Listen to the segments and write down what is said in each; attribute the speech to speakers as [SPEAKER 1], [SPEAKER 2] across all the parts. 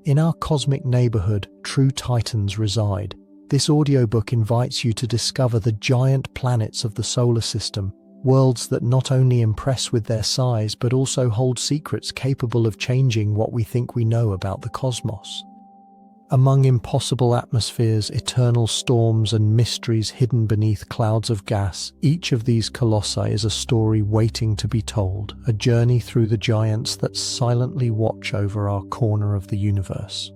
[SPEAKER 1] In our cosmic neighborhood, true titans reside. This audiobook invites you to discover the giant planets of the solar system, worlds that not only impress with their size but also hold secrets capable of changing what we think we know about the cosmos. Among impossible atmospheres, eternal storms, and mysteries hidden beneath clouds of gas, each of these colossi is a story waiting to be told, a journey through the giants that silently watch over our corner of the universe.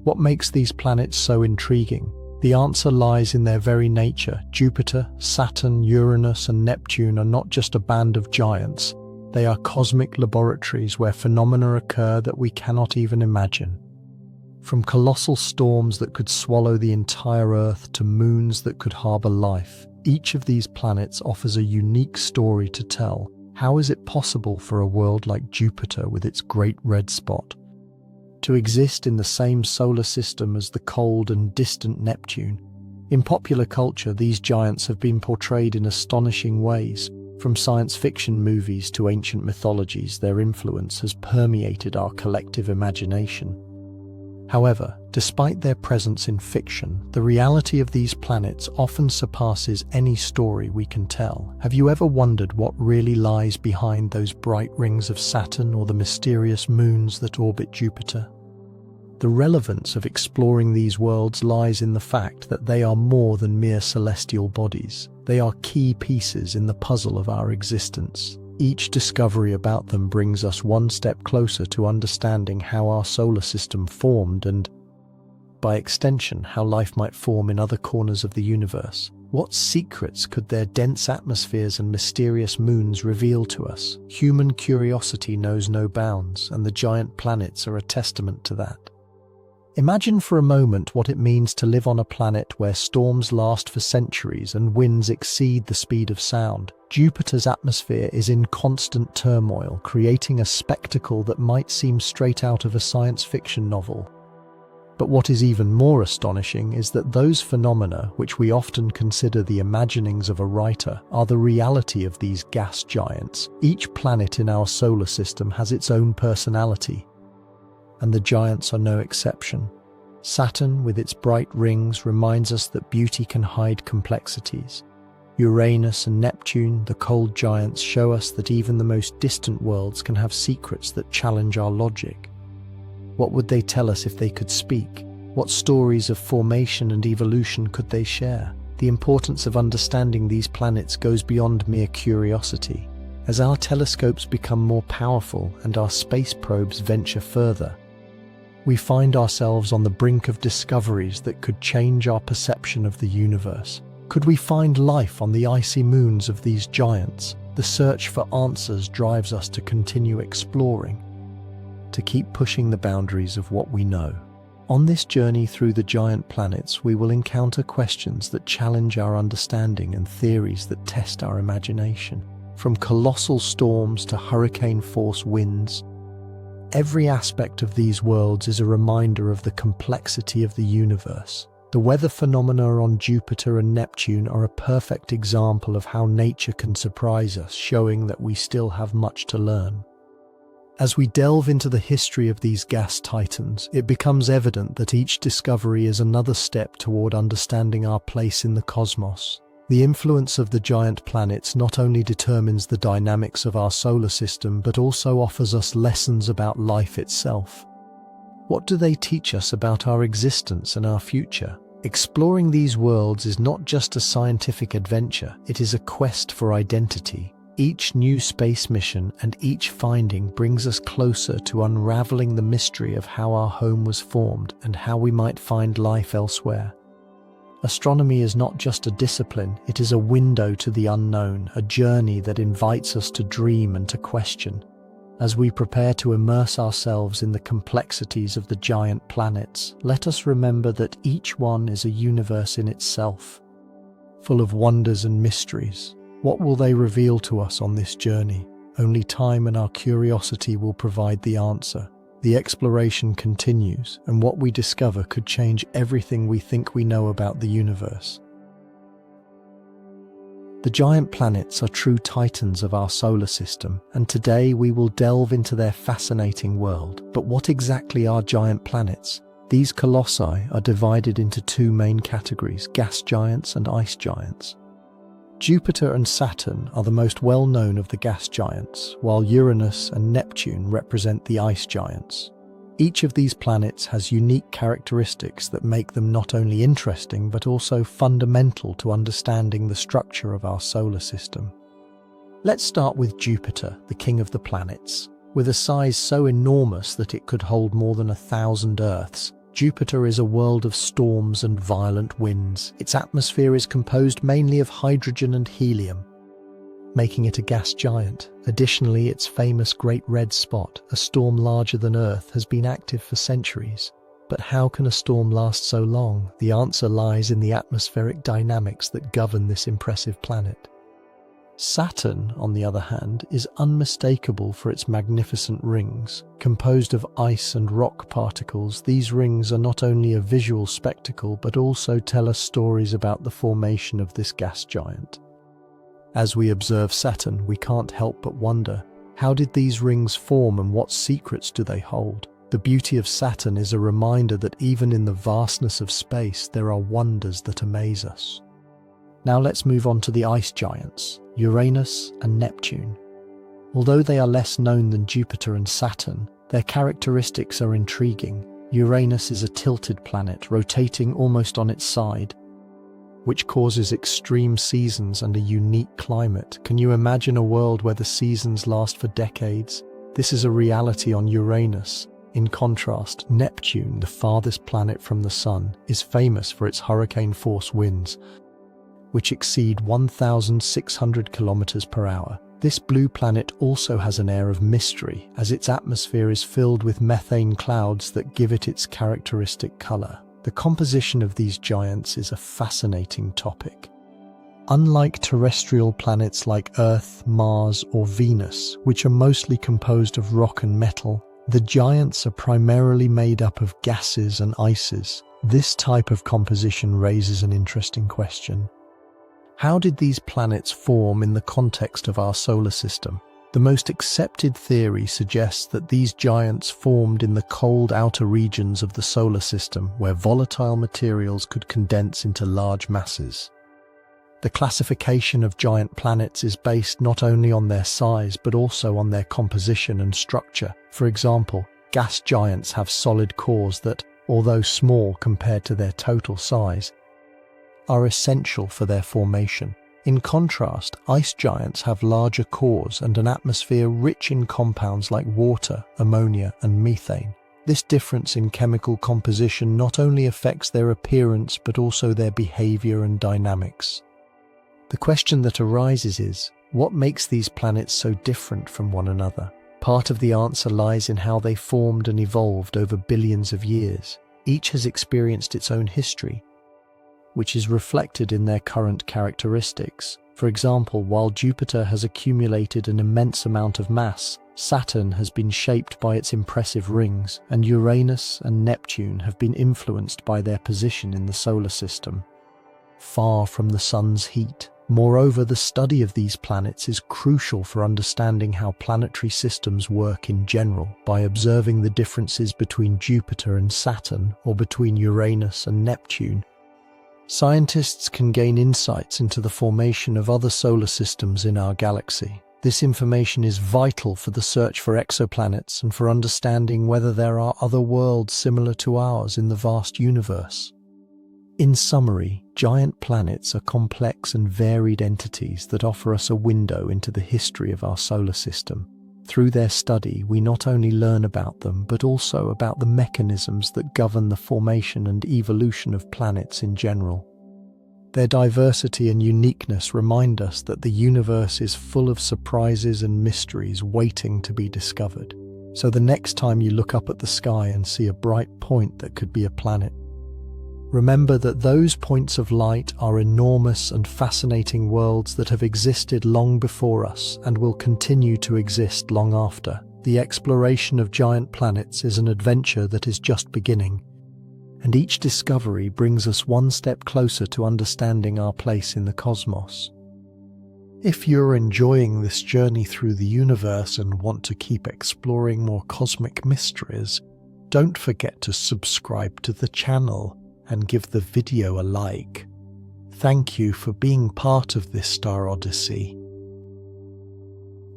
[SPEAKER 1] What makes these planets so intriguing? The answer lies in their very nature. Jupiter, Saturn, Uranus, and Neptune are not just a band of giants. They are cosmic laboratories where phenomena occur that we cannot even imagine. From colossal storms that could swallow the entire Earth to moons that could harbor life, each of these planets offers a unique story to tell. How is it possible for a world like Jupiter, with its great red spot, to exist in the same solar system as the cold and distant Neptune? In popular culture, these giants have been portrayed in astonishing ways. From science fiction movies to ancient mythologies, their influence has permeated our collective imagination. However, despite their presence in fiction, the reality of these planets often surpasses any story we can tell. Have you ever wondered what really lies behind those bright rings of Saturn or the mysterious moons that orbit Jupiter? The relevance of exploring these worlds lies in the fact that they are more than mere celestial bodies. They are key pieces in the puzzle of our existence. Each discovery about them brings us one step closer to understanding how our solar system formed and, by extension, how life might form in other corners of the universe. What secrets could their dense atmospheres and mysterious moons reveal to us? Human curiosity knows no bounds, and the giant planets are a testament to that. Imagine for a moment what it means to live on a planet where storms last for centuries and winds exceed the speed of sound. Jupiter's atmosphere is in constant turmoil, creating a spectacle that might seem straight out of a science fiction novel. But what is even more astonishing is that those phenomena, which we often consider the imaginings of a writer, are the reality of these gas giants. Each planet in our solar system has its own personality, and the giants are no exception. Saturn, with its bright rings, reminds us that beauty can hide complexities. Uranus and Neptune, the cold giants, show us that even the most distant worlds can have secrets that challenge our logic. What would they tell us if they could speak? What stories of formation and evolution could they share? The importance of understanding these planets goes beyond mere curiosity. As our telescopes become more powerful and our space probes venture further, we find ourselves on the brink of discoveries that could change our perception of the universe. Could we find life on the icy moons of these giants? The search for answers drives us to continue exploring, to keep pushing the boundaries of what we know. On this journey through the giant planets, we will encounter questions that challenge our understanding and theories that test our imagination. From colossal storms to hurricane-force winds, every aspect of these worlds is a reminder of the complexity of the universe. The weather phenomena on Jupiter and Neptune are a perfect example of how nature can surprise us, showing that we still have much to learn. As we delve into the history of these gas titans, it becomes evident that each discovery is another step toward understanding our place in the cosmos. The influence of the giant planets not only determines the dynamics of our solar system, but also offers us lessons about life itself. What do they teach us about our existence and our future? Exploring these worlds is not just a scientific adventure, it is a quest for identity. Each new space mission and each finding brings us closer to unraveling the mystery of how our home was formed and how we might find life elsewhere. Astronomy is not just a discipline, it is a window to the unknown, a journey that invites us to dream and to question. As we prepare to immerse ourselves in the complexities of the giant planets, let us remember that each one is a universe in itself, full of wonders and mysteries. What will they reveal to us on this journey? Only time and our curiosity will provide the answer. The exploration continues, and what we discover could change everything we think we know about the universe. The The giant planets are true titans of our solar system, and today we will delve into their fascinating world. But what exactly are giant planets? These colossi are divided into two main categories: gas giants and ice giants. Jupiter and Saturn are the most well-known of the gas giants, while Uranus and Neptune represent the ice giants. Each of these planets has unique characteristics that make them not only interesting but also fundamental to understanding the structure of our solar system. Let's start with Jupiter, the king of the planets. With a size so enormous that it could hold more than 1,000 Earths, Jupiter is a world of storms and violent winds. Its atmosphere is composed mainly of hydrogen and helium, making it a gas giant. Additionally, its famous Great Red Spot, a storm larger than Earth, has been active for centuries. But how can a storm last so long? The answer lies in the atmospheric dynamics that govern this impressive planet. Saturn, on the other hand, is unmistakable for its magnificent rings. Composed of ice and rock particles, these rings are not only a visual spectacle but also tell us stories about the formation of this gas giant. As we observe Saturn, we can't help but wonder, how did these rings form and what secrets do they hold? The beauty of Saturn is a reminder that even in the vastness of space, there are wonders that amaze us. Now let's move on to the ice giants, Uranus and Neptune. Although they are less known than Jupiter and Saturn, their characteristics are intriguing. Uranus is a tilted planet, rotating almost on its side, which causes extreme seasons and a unique climate. Can you imagine a world where the seasons last for decades? This is a reality on Uranus. In contrast, Neptune, the farthest planet from the Sun, is famous for its hurricane-force winds, which exceed 1,600 kilometers per hour. This blue planet also has an air of mystery, as its atmosphere is filled with methane clouds that give it its characteristic color. The composition of these giants is a fascinating topic. Unlike terrestrial planets like Earth, Mars, or Venus, which are mostly composed of rock and metal, the giants are primarily made up of gases and ices. This type of composition raises an interesting question. How did these planets form in the context of our solar system? The most accepted theory suggests that these giants formed in the cold outer regions of the solar system, where volatile materials could condense into large masses. The classification of giant planets is based not only on their size but also on their composition and structure. For example, gas giants have solid cores that, although small compared to their total size, are essential for their formation. In contrast, ice giants have larger cores and an atmosphere rich in compounds like water, ammonia, and methane. This difference in chemical composition not only affects their appearance but also their behavior and dynamics. The question that arises is, what makes these planets so different from one another? Part of the answer lies in how they formed and evolved over billions of years. Each has experienced its own history, which is reflected in their current characteristics. For example, while Jupiter has accumulated an immense amount of mass, Saturn has been shaped by its impressive rings, and Uranus and Neptune have been influenced by their position in the solar system, far from the Sun's heat. Moreover, the study of these planets is crucial for understanding how planetary systems work in general. By observing the differences between Jupiter and Saturn, or between Uranus and Neptune, scientists can gain insights into the formation of other solar systems in our galaxy. This information is vital for the search for exoplanets and for understanding whether there are other worlds similar to ours in the vast universe. In summary, giant planets are complex and varied entities that offer us a window into the history of our solar system. Through their study, we not only learn about them, but also about the mechanisms that govern the formation and evolution of planets in general. Their diversity and uniqueness remind us that the universe is full of surprises and mysteries waiting to be discovered. So the next time you look up at the sky and see a bright point that could be a planet, remember that those points of light are enormous and fascinating worlds that have existed long before us and will continue to exist long after. The exploration of giant planets is an adventure that is just beginning, and each discovery brings us one step closer to understanding our place in the cosmos. If you're enjoying this journey through the universe and want to keep exploring more cosmic mysteries, don't forget to subscribe to the channel and give the video a like. Thank you for being part of this star odyssey.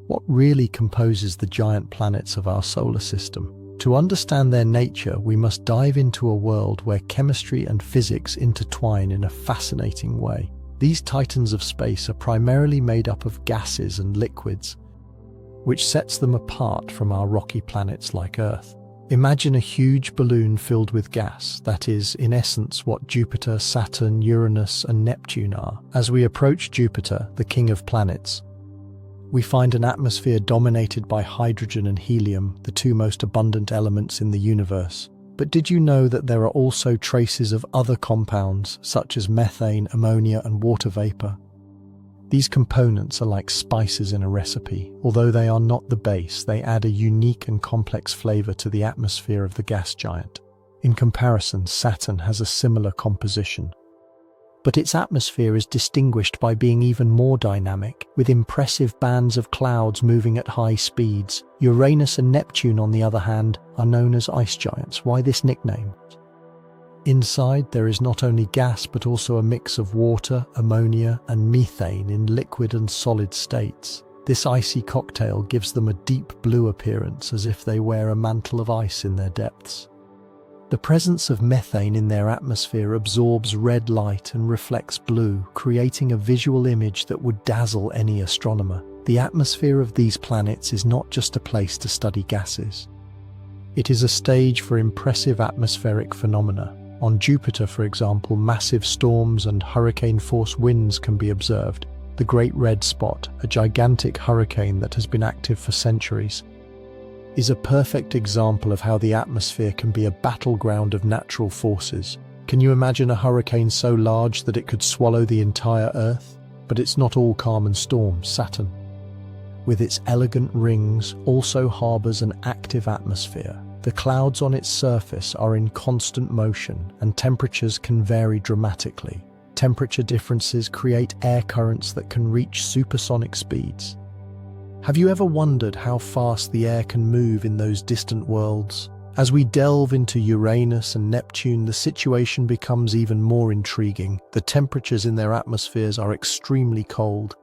[SPEAKER 1] What really composes the giant planets of our solar system? To understand their nature, we must dive into a world where chemistry and physics intertwine in a fascinating way. These titans of space are primarily made up of gases and liquids, which sets them apart from our rocky planets like Earth. Imagine a huge balloon filled with gas, that is, in essence, what Jupiter, Saturn, Uranus, and Neptune are. As we approach Jupiter, the king of planets, we find an atmosphere dominated by hydrogen and helium, the two most abundant elements in the universe. But did you know that there are also traces of other compounds, such as methane, ammonia, and water vapor? These components are like spices in a recipe. Although they are not the base, they add a unique and complex flavor to the atmosphere of the gas giant. In comparison, Saturn has a similar composition, but its atmosphere is distinguished by being even more dynamic, with impressive bands of clouds moving at high speeds. Uranus and Neptune, on the other hand, are known as ice giants. Why this nickname? Inside, there is not only gas but also a mix of water, ammonia, and methane in liquid and solid states. This icy cocktail gives them a deep blue appearance, as if they wear a mantle of ice in their depths. The presence of methane in their atmosphere absorbs red light and reflects blue, creating a visual image that would dazzle any astronomer. The atmosphere of these planets is not just a place to study gases. It is a stage for impressive atmospheric phenomena. On Jupiter, for example, massive storms and hurricane-force winds can be observed. The Great Red Spot, a gigantic hurricane that has been active for centuries, is a perfect example of how the atmosphere can be a battleground of natural forces. Can you imagine a hurricane so large that it could swallow the entire Earth? But it's not all calm and storm. Saturn, with its elegant rings, also harbors an active atmosphere. The clouds on its surface are in constant motion, and temperatures can vary dramatically. Temperature differences create air currents that can reach supersonic speeds. Have you ever wondered how fast the air can move in those distant worlds? As we delve into Uranus and Neptune, the situation becomes even more intriguing. The temperatures in their atmospheres are extremely cold,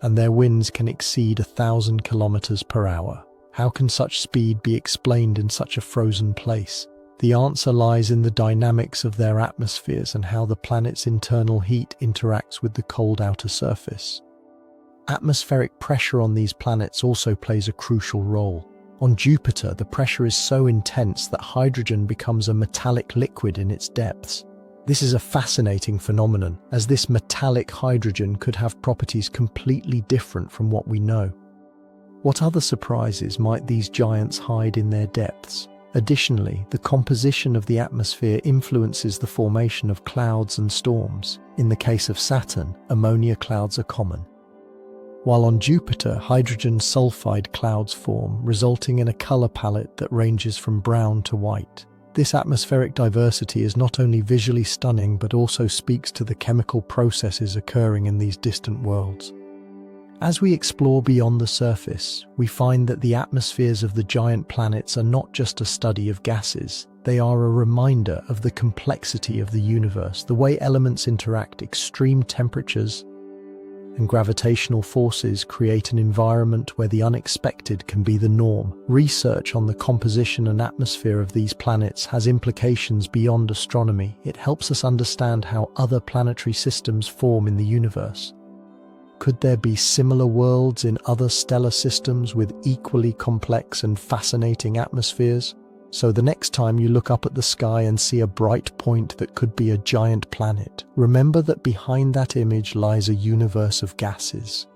[SPEAKER 1] and their winds can exceed 1,000 kilometers per hour. How can such speed be explained in such a frozen place? The answer lies in the dynamics of their atmospheres and how the planet's internal heat interacts with the cold outer surface. Atmospheric pressure on these planets also plays a crucial role. On Jupiter, the pressure is so intense that hydrogen becomes a metallic liquid in its depths. This is a fascinating phenomenon, as this metallic hydrogen could have properties completely different from what we know. What other surprises might these giants hide in their depths? Additionally, the composition of the atmosphere influences the formation of clouds and storms. In the case of Saturn, ammonia clouds are common, while on Jupiter, hydrogen sulfide clouds form, resulting in a color palette that ranges from brown to white. This atmospheric diversity is not only visually stunning but also speaks to the chemical processes occurring in these distant worlds. As we explore beyond the surface, we find that the atmospheres of the giant planets are not just a study of gases. They are a reminder of the complexity of the universe, the way elements interact. Extreme temperatures and gravitational forces create an environment where the unexpected can be the norm. Research on the composition and atmosphere of these planets has implications beyond astronomy. It helps us understand how other planetary systems form in the universe. Could there be similar worlds in other stellar systems with equally complex and fascinating atmospheres? So the next time you look up at the sky and see a bright point that could be a giant planet, remember that behind that image lies a universe of gases,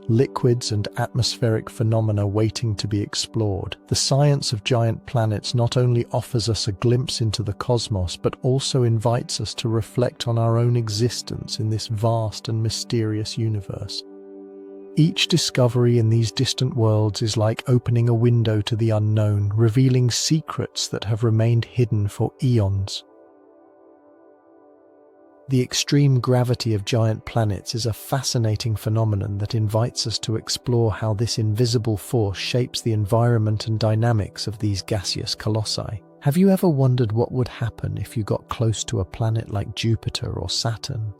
[SPEAKER 1] liquids and atmospheric phenomena waiting to be explored. The science of giant planets not only offers us a glimpse into the cosmos, but also invites us to reflect on our own existence in this vast and mysterious universe. Each discovery in these distant worlds is like opening a window to the unknown, revealing secrets that have remained hidden for eons. The extreme gravity of giant planets is a fascinating phenomenon that invites us to explore how this invisible force shapes the environment and dynamics of these gaseous colossi. Have you ever wondered what would happen if you got close to a planet like Jupiter or Saturn?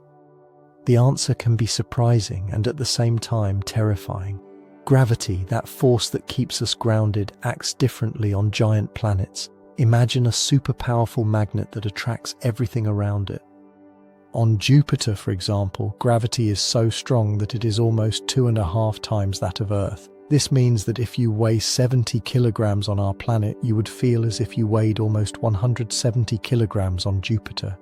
[SPEAKER 1] The answer can be surprising and at the same time terrifying. Gravity, that force that keeps us grounded, acts differently on giant planets. Imagine a super powerful magnet that attracts everything around it. On Jupiter, for example, gravity is so strong that it is almost 2.5 times that of Earth. This means that if you weigh 70 kilograms on our planet, you would feel as if you weighed almost 170 kilograms on Jupiter.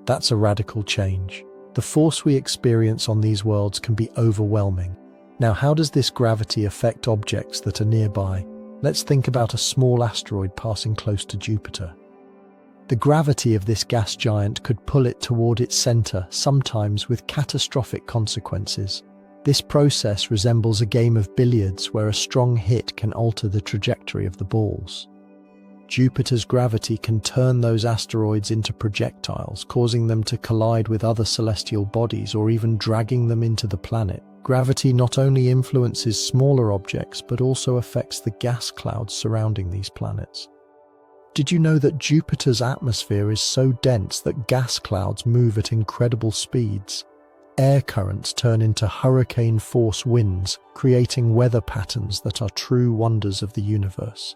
[SPEAKER 1] That's a radical change. The force we experience on these worlds can be overwhelming. Now, how does this gravity affect objects that are nearby? Let's think about a small asteroid passing close to Jupiter. The gravity of this gas giant could pull it toward its center, sometimes with catastrophic consequences. This process resembles a game of billiards where a strong hit can alter the trajectory of the balls. Jupiter's gravity can turn those asteroids into projectiles, causing them to collide with other celestial bodies or even dragging them into the planet. Gravity not only influences smaller objects but also affects the gas clouds surrounding these planets. Did you know that Jupiter's atmosphere is so dense that gas clouds move at incredible speeds? Air currents turn into hurricane-force winds, creating weather patterns that are true wonders of the universe.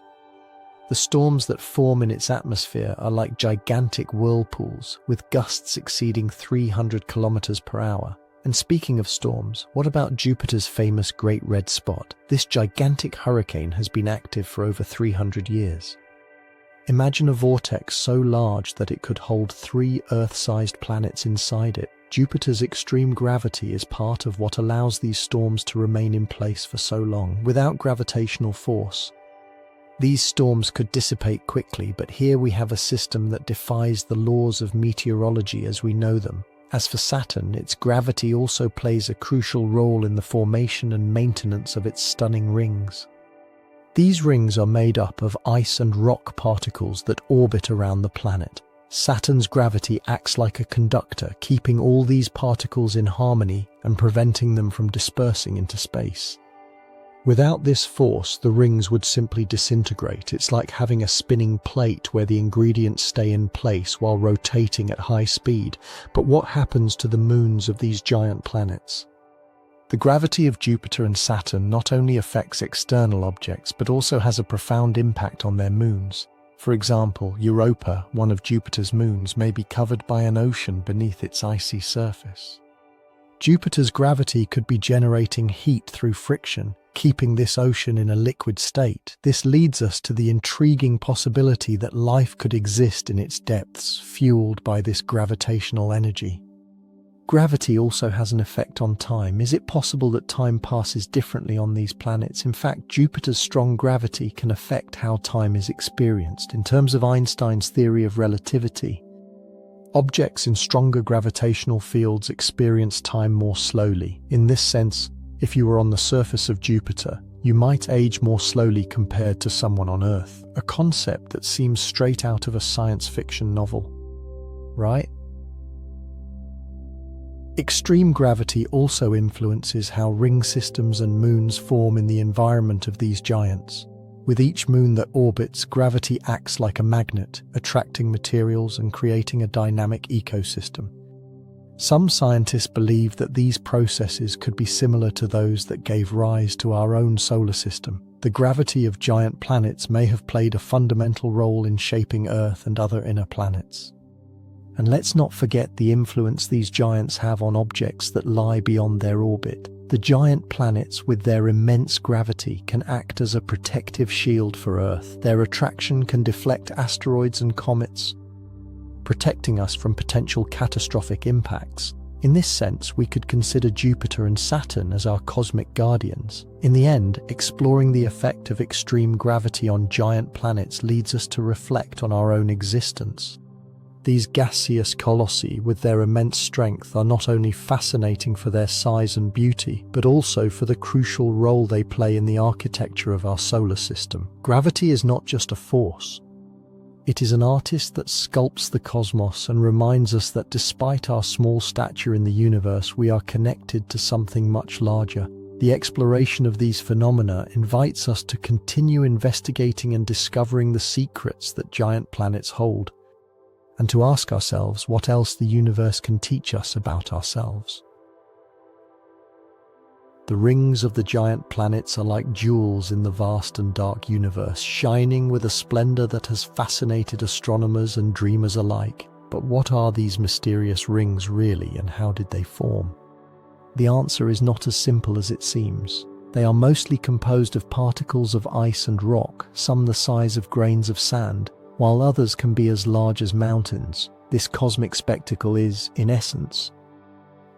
[SPEAKER 1] The storms that form in its atmosphere are like gigantic whirlpools, with gusts exceeding 300 kilometers per hour. And speaking of storms, what about Jupiter's famous Great Red Spot? This gigantic hurricane has been active for over 300 years. Imagine a vortex so large that it could hold 3 Earth-sized planets inside it. Jupiter's extreme gravity is part of what allows these storms to remain in place for so long. Without gravitational force, these storms could dissipate quickly, but here we have a system that defies the laws of meteorology as we know them. As for Saturn, its gravity also plays a crucial role in the formation and maintenance of its stunning rings. These rings are made up of ice and rock particles that orbit around the planet. Saturn's gravity acts like a conductor, keeping all these particles in harmony and preventing them from dispersing into space. Without this force, the rings would simply disintegrate. It's like having a spinning plate where the ingredients stay in place while rotating at high speed. But what happens to the moons of these giant planets? The gravity of Jupiter and Saturn not only affects external objects, but also has a profound impact on their moons. For example, Europa, one of Jupiter's moons, may be covered by an ocean beneath its icy surface. Jupiter's gravity could be generating heat through friction, keeping this ocean in a liquid state. This leads us to the intriguing possibility that life could exist in its depths, fueled by this gravitational energy. Gravity also has an effect on time. Is it possible that time passes differently on these planets? In fact, Jupiter's strong gravity can affect how time is experienced. In terms of Einstein's theory of relativity, objects in stronger gravitational fields experience time more slowly. In this sense, if you were on the surface of Jupiter, you might age more slowly compared to someone on Earth, a concept that seems straight out of a science fiction novel, right? Extreme gravity also influences how ring systems and moons form in the environment of these giants. With each moon that orbits, gravity acts like a magnet, attracting materials and creating a dynamic ecosystem. Some scientists believe that these processes could be similar to those that gave rise to our own solar system. The gravity of giant planets may have played a fundamental role in shaping Earth and other inner planets. And let's not forget the influence these giants have on objects that lie beyond their orbit. The giant planets, with their immense gravity, can act as a protective shield for Earth. Their attraction can deflect asteroids and comets, protecting us from potential catastrophic impacts. In this sense, we could consider Jupiter and Saturn as our cosmic guardians. In the end, exploring the effect of extreme gravity on giant planets leads us to reflect on our own existence. These gaseous colossi, with their immense strength, are not only fascinating for their size and beauty, but also for the crucial role they play in the architecture of our solar system. Gravity is not just a force. It is an artist that sculpts the cosmos and reminds us that despite our small stature in the universe, we are connected to something much larger. The exploration of these phenomena invites us to continue investigating and discovering the secrets that giant planets hold, and to ask ourselves what else the universe can teach us about ourselves. The rings of the giant planets are like jewels in the vast and dark universe, shining with a splendor that has fascinated astronomers and dreamers alike. But what are these mysterious rings really, and how did they form? The answer is not as simple as it seems. They are mostly composed of particles of ice and rock, some the size of grains of sand, while others can be as large as mountains. This cosmic spectacle is, in essence,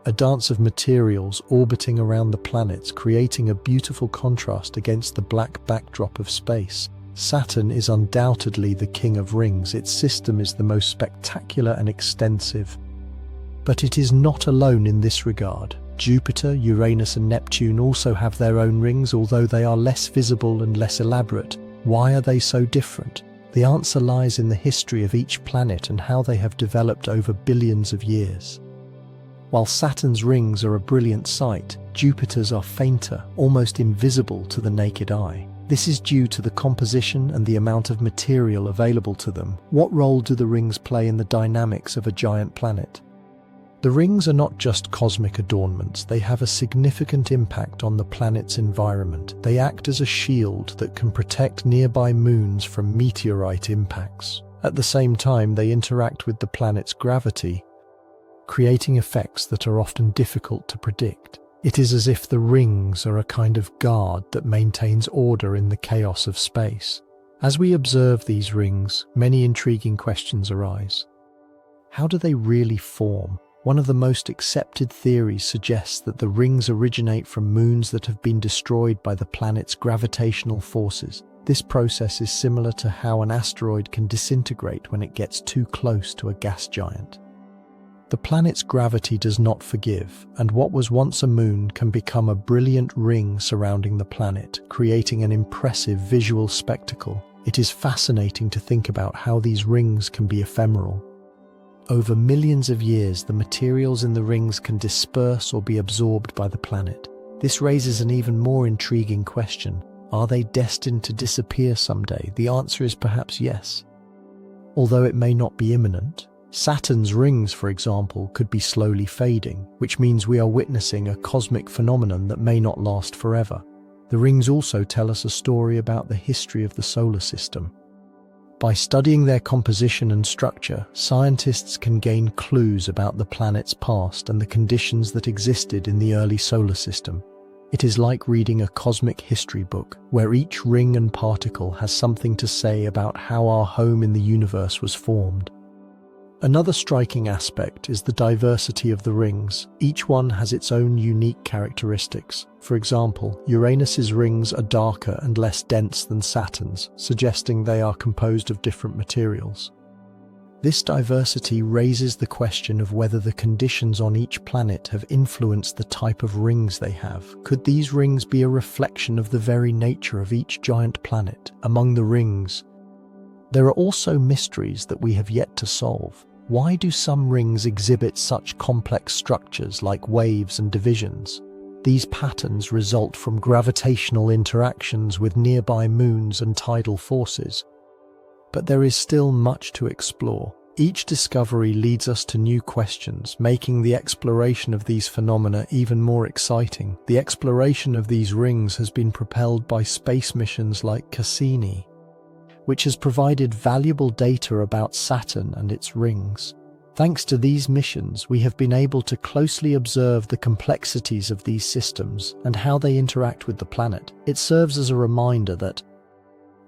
[SPEAKER 1] a dance of materials orbiting around the planets, creating a beautiful contrast against the black backdrop of space. Saturn is undoubtedly the king of rings. Its system is the most spectacular and extensive. But it is not alone in this regard. Jupiter, Uranus and Neptune also have their own rings, although they are less visible and less elaborate. Why are they so different? The answer lies in the history of each planet and how they have developed over billions of years. While Saturn's rings are a brilliant sight, Jupiter's are fainter, almost invisible to the naked eye. This is due to the composition and the amount of material available to them. What role do the rings play in the dynamics of a giant planet? The rings are not just cosmic adornments, they have a significant impact on the planet's environment. They act as a shield that can protect nearby moons from meteorite impacts. At the same time, they interact with the planet's gravity, creating effects that are often difficult to predict. It is as if the rings are a kind of guard that maintains order in the chaos of space. As we observe these rings, many intriguing questions arise. How do they really form? One of the most accepted theories suggests that the rings originate from moons that have been destroyed by the planet's gravitational forces. This process is similar to how an asteroid can disintegrate when it gets too close to a gas giant. The planet's gravity does not forgive, and what was once a moon can become a brilliant ring surrounding the planet, creating an impressive visual spectacle. It is fascinating to think about how these rings can be ephemeral. Over millions of years, the materials in the rings can disperse or be absorbed by the planet. This raises an even more intriguing question. Are they destined to disappear someday? The answer is perhaps yes. Although it may not be imminent, Saturn's rings, for example, could be slowly fading, which means we are witnessing a cosmic phenomenon that may not last forever. The rings also tell us a story about the history of the solar system. By studying their composition and structure, scientists can gain clues about the planet's past and the conditions that existed in the early solar system. It is like reading a cosmic history book, where each ring and particle has something to say about how our home in the universe was formed. Another striking aspect is the diversity of the rings. Each one has its own unique characteristics. For example, Uranus's rings are darker and less dense than Saturn's, suggesting they are composed of different materials. This diversity raises the question of whether the conditions on each planet have influenced the type of rings they have. Could these rings be a reflection of the very nature of each giant planet? Among the rings, there are also mysteries that we have yet to solve. Why do some rings exhibit such complex structures like waves and divisions? These patterns result from gravitational interactions with nearby moons and tidal forces. But there is still much to explore. Each discovery leads us to new questions, making the exploration of these phenomena even more exciting. The exploration of these rings has been propelled by space missions like Cassini, which has provided valuable data about Saturn and its rings. Thanks to these missions, we have been able to closely observe the complexities of these systems and how they interact with the planet. It serves as a reminder that,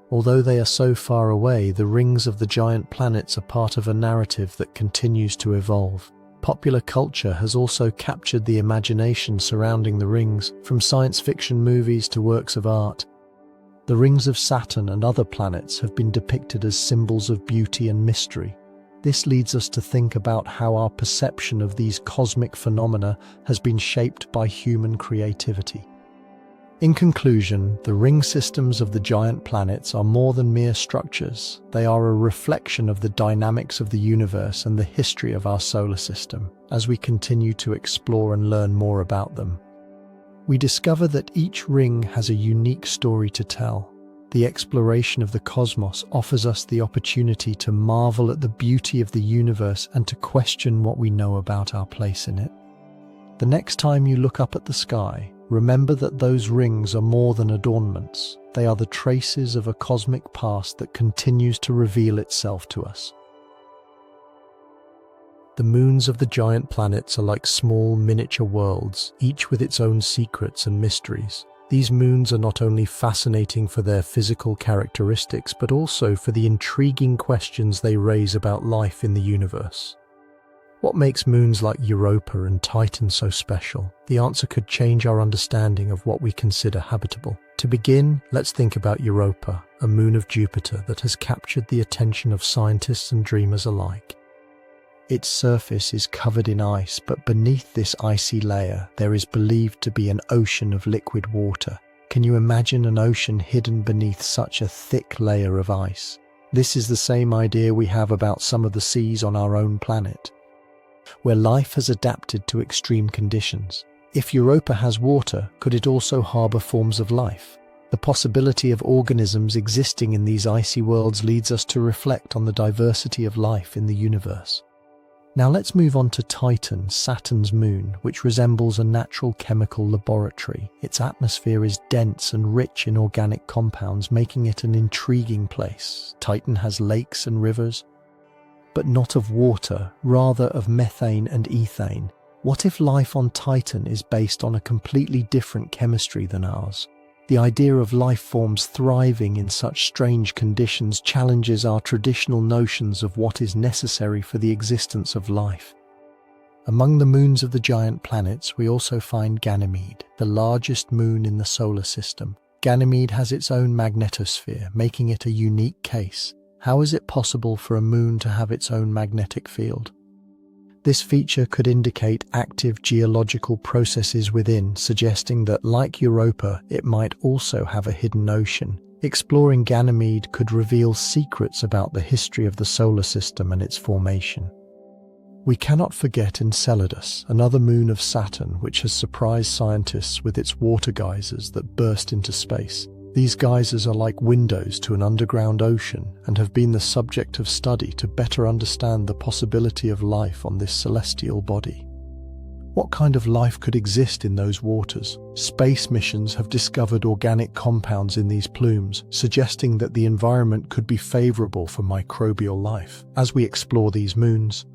[SPEAKER 1] although they are so far away, the rings of the giant planets are part of a narrative that continues to evolve. Popular culture has also captured the imagination surrounding the rings, from science fiction movies to works of art. The rings of Saturn and other planets have been depicted as symbols of beauty and mystery. This leads us to think about how our perception of these cosmic phenomena has been shaped by human creativity. In conclusion, the ring systems of the giant planets are more than mere structures. They are a reflection of the dynamics of the universe and the history of our solar system. As we continue to explore and learn more about them, we discover that each ring has a unique story to tell. The exploration of the cosmos offers us the opportunity to marvel at the beauty of the universe and to question what we know about our place in it. The next time you look up at the sky, remember that those rings are more than adornments. They are the traces of a cosmic past that continues to reveal itself to us. The moons of the giant planets are like small miniature worlds, each with its own secrets and mysteries. These moons are not only fascinating for their physical characteristics, but also for the intriguing questions they raise about life in the universe. What makes moons like Europa and Titan so special? The answer could change our understanding of what we consider habitable. To begin, let's think about Europa, a moon of Jupiter that has captured the attention of scientists and dreamers alike. Its surface is covered in ice, but beneath this icy layer, there is believed to be an ocean of liquid water. Can you imagine an ocean hidden beneath such a thick layer of ice? This is the same idea we have about some of the seas on our own planet, where life has adapted to extreme conditions. If Europa has water, could it also harbor forms of life? The possibility of organisms existing in these icy worlds leads us to reflect on the diversity of life in the universe. Now let's move on to Titan, Saturn's moon, which resembles a natural chemical laboratory. Its atmosphere is dense and rich in organic compounds, making it an intriguing place. Titan has lakes and rivers, but not of water, rather of methane and ethane. What if life on Titan is based on a completely different chemistry than ours? The idea of life forms thriving in such strange conditions challenges our traditional notions of what is necessary for the existence of life. Among the moons of the giant planets, we also find Ganymede, the largest moon in the solar system. Ganymede has its own magnetosphere, making it a unique case. How is it possible for a moon to have its own magnetic field? This feature could indicate active geological processes within, suggesting that, like Europa, it might also have a hidden ocean. Exploring Ganymede could reveal secrets about the history of the solar system and its formation. We cannot forget Enceladus, another moon of Saturn, which has surprised scientists with its water geysers that burst into space. These geysers are like windows to an underground ocean and have been the subject of study to better understand the possibility of life on this celestial body. What kind of life could exist in those waters? Space missions have discovered organic compounds in these plumes, suggesting that the environment could be favorable for microbial life. As we explore these moons,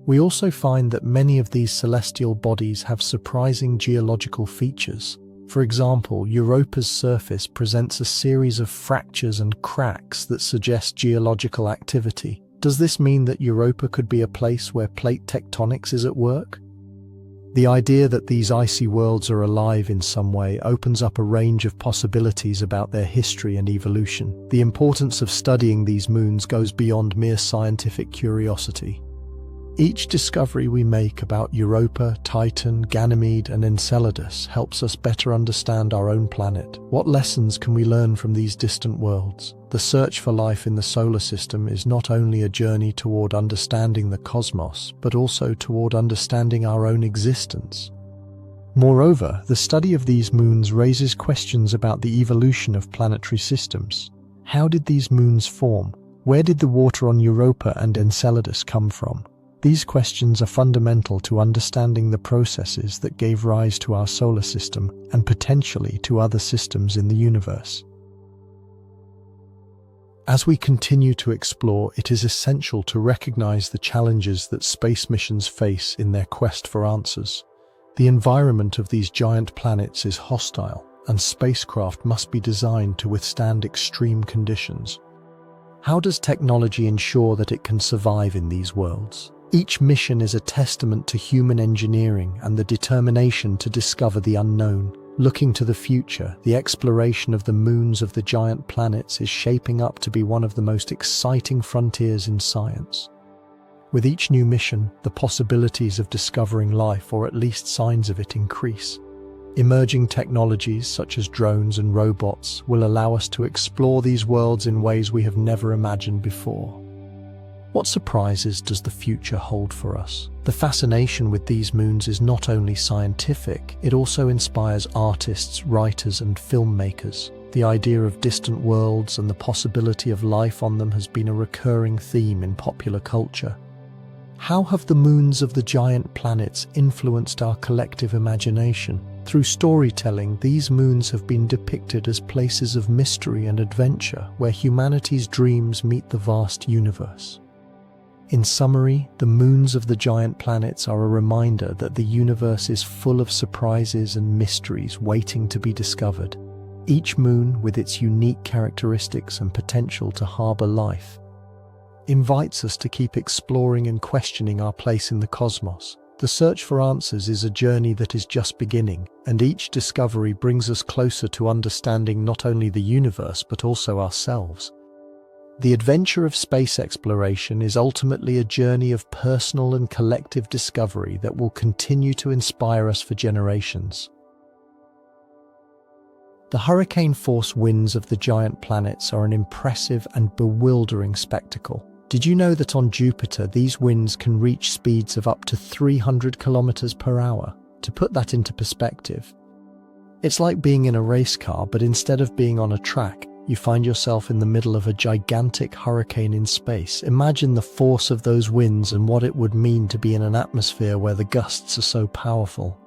[SPEAKER 1] we also find that many of these celestial bodies have surprising geological features. For example, Europa's surface presents a series of fractures and cracks that suggest geological activity. Does this mean that Europa could be a place where plate tectonics is at work? The idea that these icy worlds are alive in some way opens up a range of possibilities about their history and evolution. The importance of studying these moons goes beyond mere scientific curiosity. Each discovery we make about Europa, Titan, Ganymede, and Enceladus helps us better understand our own planet. What lessons can we learn from these distant worlds? The search for life in the solar system is not only a journey toward understanding the cosmos, but also toward understanding our own existence. Moreover, the study of these moons raises questions about the evolution of planetary systems. How did these moons form? Where did the water on Europa and Enceladus come from? These questions are fundamental to understanding the processes that gave rise to our solar system and potentially to other systems in the universe. As we continue to explore, it is essential to recognize the challenges that space missions face in their quest for answers. The environment of these giant planets is hostile, and spacecraft must be designed to withstand extreme conditions. How does technology ensure that it can survive in these worlds? Each mission is a testament to human engineering and the determination to discover the unknown. Looking to the future, the exploration of the moons of the giant planets is shaping up to be one of the most exciting frontiers in science. With each new mission, the possibilities of discovering life, or at least signs of it, increase. Emerging technologies such as drones and robots will allow us to explore these worlds in ways we have never imagined before. What surprises does the future hold for us? The fascination with these moons is not only scientific, it also inspires artists, writers, and filmmakers. The idea of distant worlds and the possibility of life on them has been a recurring theme in popular culture. How have the moons of the giant planets influenced our collective imagination? Through storytelling, these moons have been depicted as places of mystery and adventure, where humanity's dreams meet the vast universe. In summary, the moons of the giant planets are a reminder that the universe is full of surprises and mysteries waiting to be discovered. Each moon, with its unique characteristics and potential to harbor life, invites us to keep exploring and questioning our place in the cosmos. The search for answers is a journey that is just beginning, and each discovery brings us closer to understanding not only the universe but also ourselves. The adventure of space exploration is ultimately a journey of personal and collective discovery that will continue to inspire us for generations. The hurricane-force winds of the giant planets are an impressive and bewildering spectacle. Did you know that on Jupiter these winds can reach speeds of up to 300 kilometers per hour? To put that into perspective, it's like being in a race car, but instead of being on a track, you find yourself in the middle of a gigantic hurricane in space. Imagine the force of those winds and what it would mean to be in an atmosphere where the gusts are so powerful.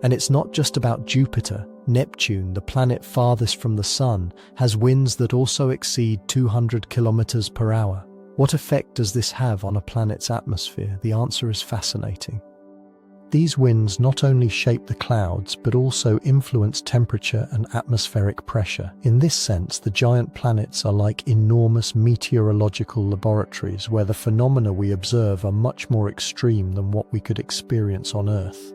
[SPEAKER 1] And it's not just about Jupiter. Neptune, the planet farthest from the Sun, has winds that also exceed 200 kilometers per hour. What effect does this have on a planet's atmosphere? The answer is fascinating. These winds not only shape the clouds, but also influence temperature and atmospheric pressure. In this sense, the giant planets are like enormous meteorological laboratories where the phenomena we observe are much more extreme than what we could experience on Earth.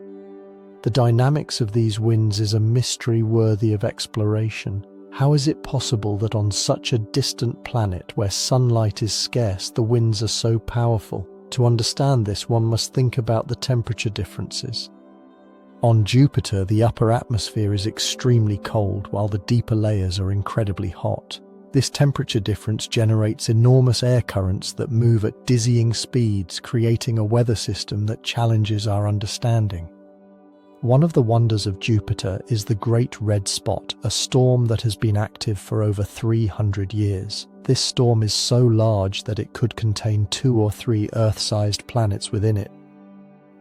[SPEAKER 1] The dynamics of these winds is a mystery worthy of exploration. How is it possible that on such a distant planet where sunlight is scarce, the winds are so powerful? To understand this, one must think about the temperature differences. On Jupiter, the upper atmosphere is extremely cold, while the deeper layers are incredibly hot. This temperature difference generates enormous air currents that move at dizzying speeds, creating a weather system that challenges our understanding. One of the wonders of Jupiter is the Great Red Spot, a storm that has been active for over 300 years. This storm is so large that it could contain 2 or 3 Earth-sized planets within it.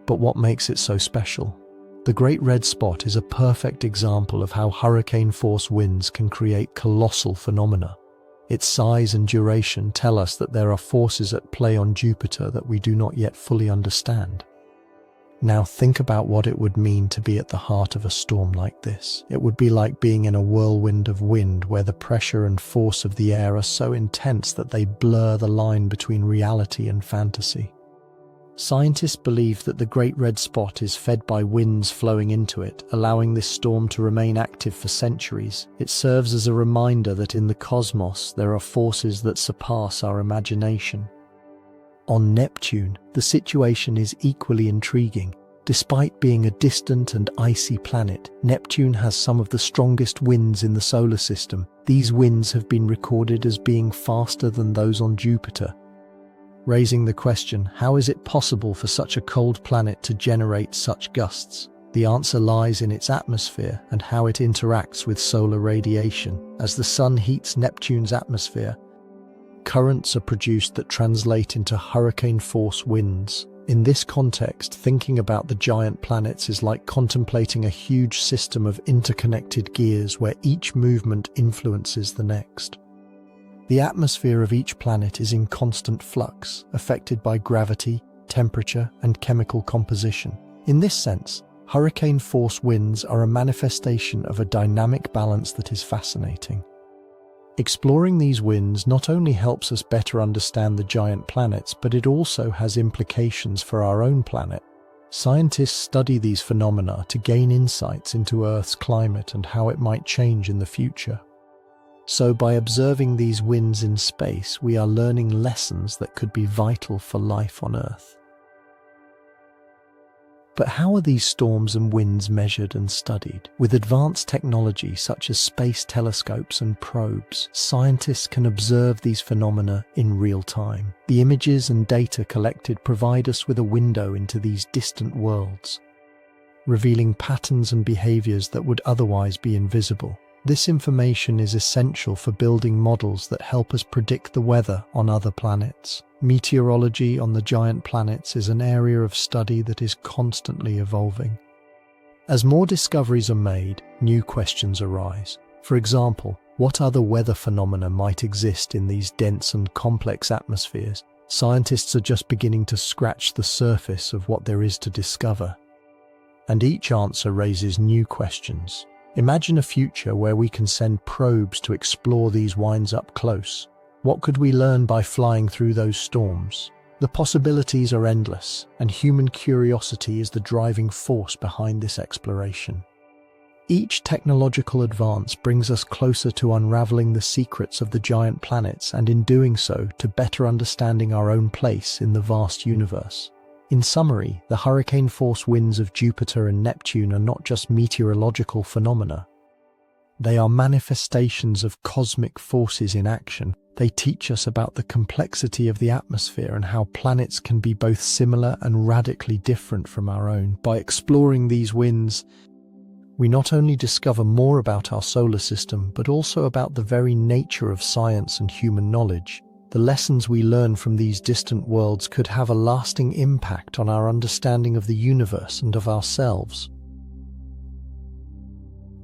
[SPEAKER 1] But what makes it so special? The Great Red Spot is a perfect example of how hurricane-force winds can create colossal phenomena. Its size and duration tell us that there are forces at play on Jupiter that we do not yet fully understand. Now think about what it would mean to be at the heart of a storm like this. It would be like being in a whirlwind of wind where the pressure and force of the air are so intense that they blur the line between reality and fantasy. Scientists believe that the Great Red Spot is fed by winds flowing into it, allowing this storm to remain active for centuries. It serves as a reminder that in the cosmos there are forces that surpass our imagination. On Neptune, the situation is equally intriguing. Despite being a distant and icy planet, Neptune has some of the strongest winds in the solar system. These winds have been recorded as being faster than those on Jupiter, raising the question, how is it possible for such a cold planet to generate such gusts? The answer lies in its atmosphere and how it interacts with solar radiation. As the Sun heats Neptune's atmosphere, currents are produced that translate into hurricane-force winds. In this context, thinking about the giant planets is like contemplating a huge system of interconnected gears where each movement influences the next. The atmosphere of each planet is in constant flux, affected by gravity, temperature, and chemical composition. In this sense, hurricane-force winds are a manifestation of a dynamic balance that is fascinating. Exploring these winds not only helps us better understand the giant planets, but it also has implications for our own planet. Scientists study these phenomena to gain insights into Earth's climate and how it might change in the future. So by observing these winds in space, we are learning lessons that could be vital for life on Earth. But how are these storms and winds measured and studied? With advanced technology such as space telescopes and probes, scientists can observe these phenomena in real time. The images and data collected provide us with a window into these distant worlds, revealing patterns and behaviors that would otherwise be invisible. This information is essential for building models that help us predict the weather on other planets. Meteorology on the giant planets is an area of study that is constantly evolving. As more discoveries are made, new questions arise. For example, what other weather phenomena might exist in these dense and complex atmospheres? Scientists are just beginning to scratch the surface of what there is to discover. And each answer raises new questions. Imagine a future where we can send probes to explore these winds up close. What could we learn by flying through those storms? The possibilities are endless, and human curiosity is the driving force behind this exploration. Each technological advance brings us closer to unraveling the secrets of the giant planets, and in doing so, to better understanding our own place in the vast universe. In summary, the hurricane-force winds of Jupiter and Neptune are not just meteorological phenomena. They are manifestations of cosmic forces in action. They teach us about the complexity of the atmosphere and how planets can be both similar and radically different from our own. By exploring these winds, we not only discover more about our solar system, but also about the very nature of science and human knowledge. The lessons we learn from these distant worlds could have a lasting impact on our understanding of the universe and of ourselves.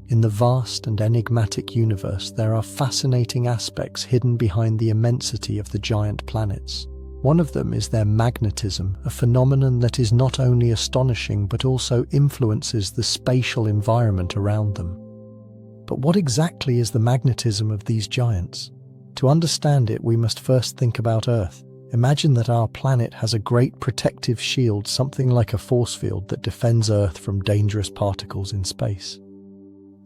[SPEAKER 1] In the vast and enigmatic universe, there are fascinating aspects hidden behind the immensity of the giant planets. One of them is their magnetism, a phenomenon that is not only astonishing but also influences the spatial environment around them. But what exactly is the magnetism of these giants? To understand it, we must first think about Earth. Imagine that our planet has a great protective shield, something like a force field that defends Earth from dangerous particles in space.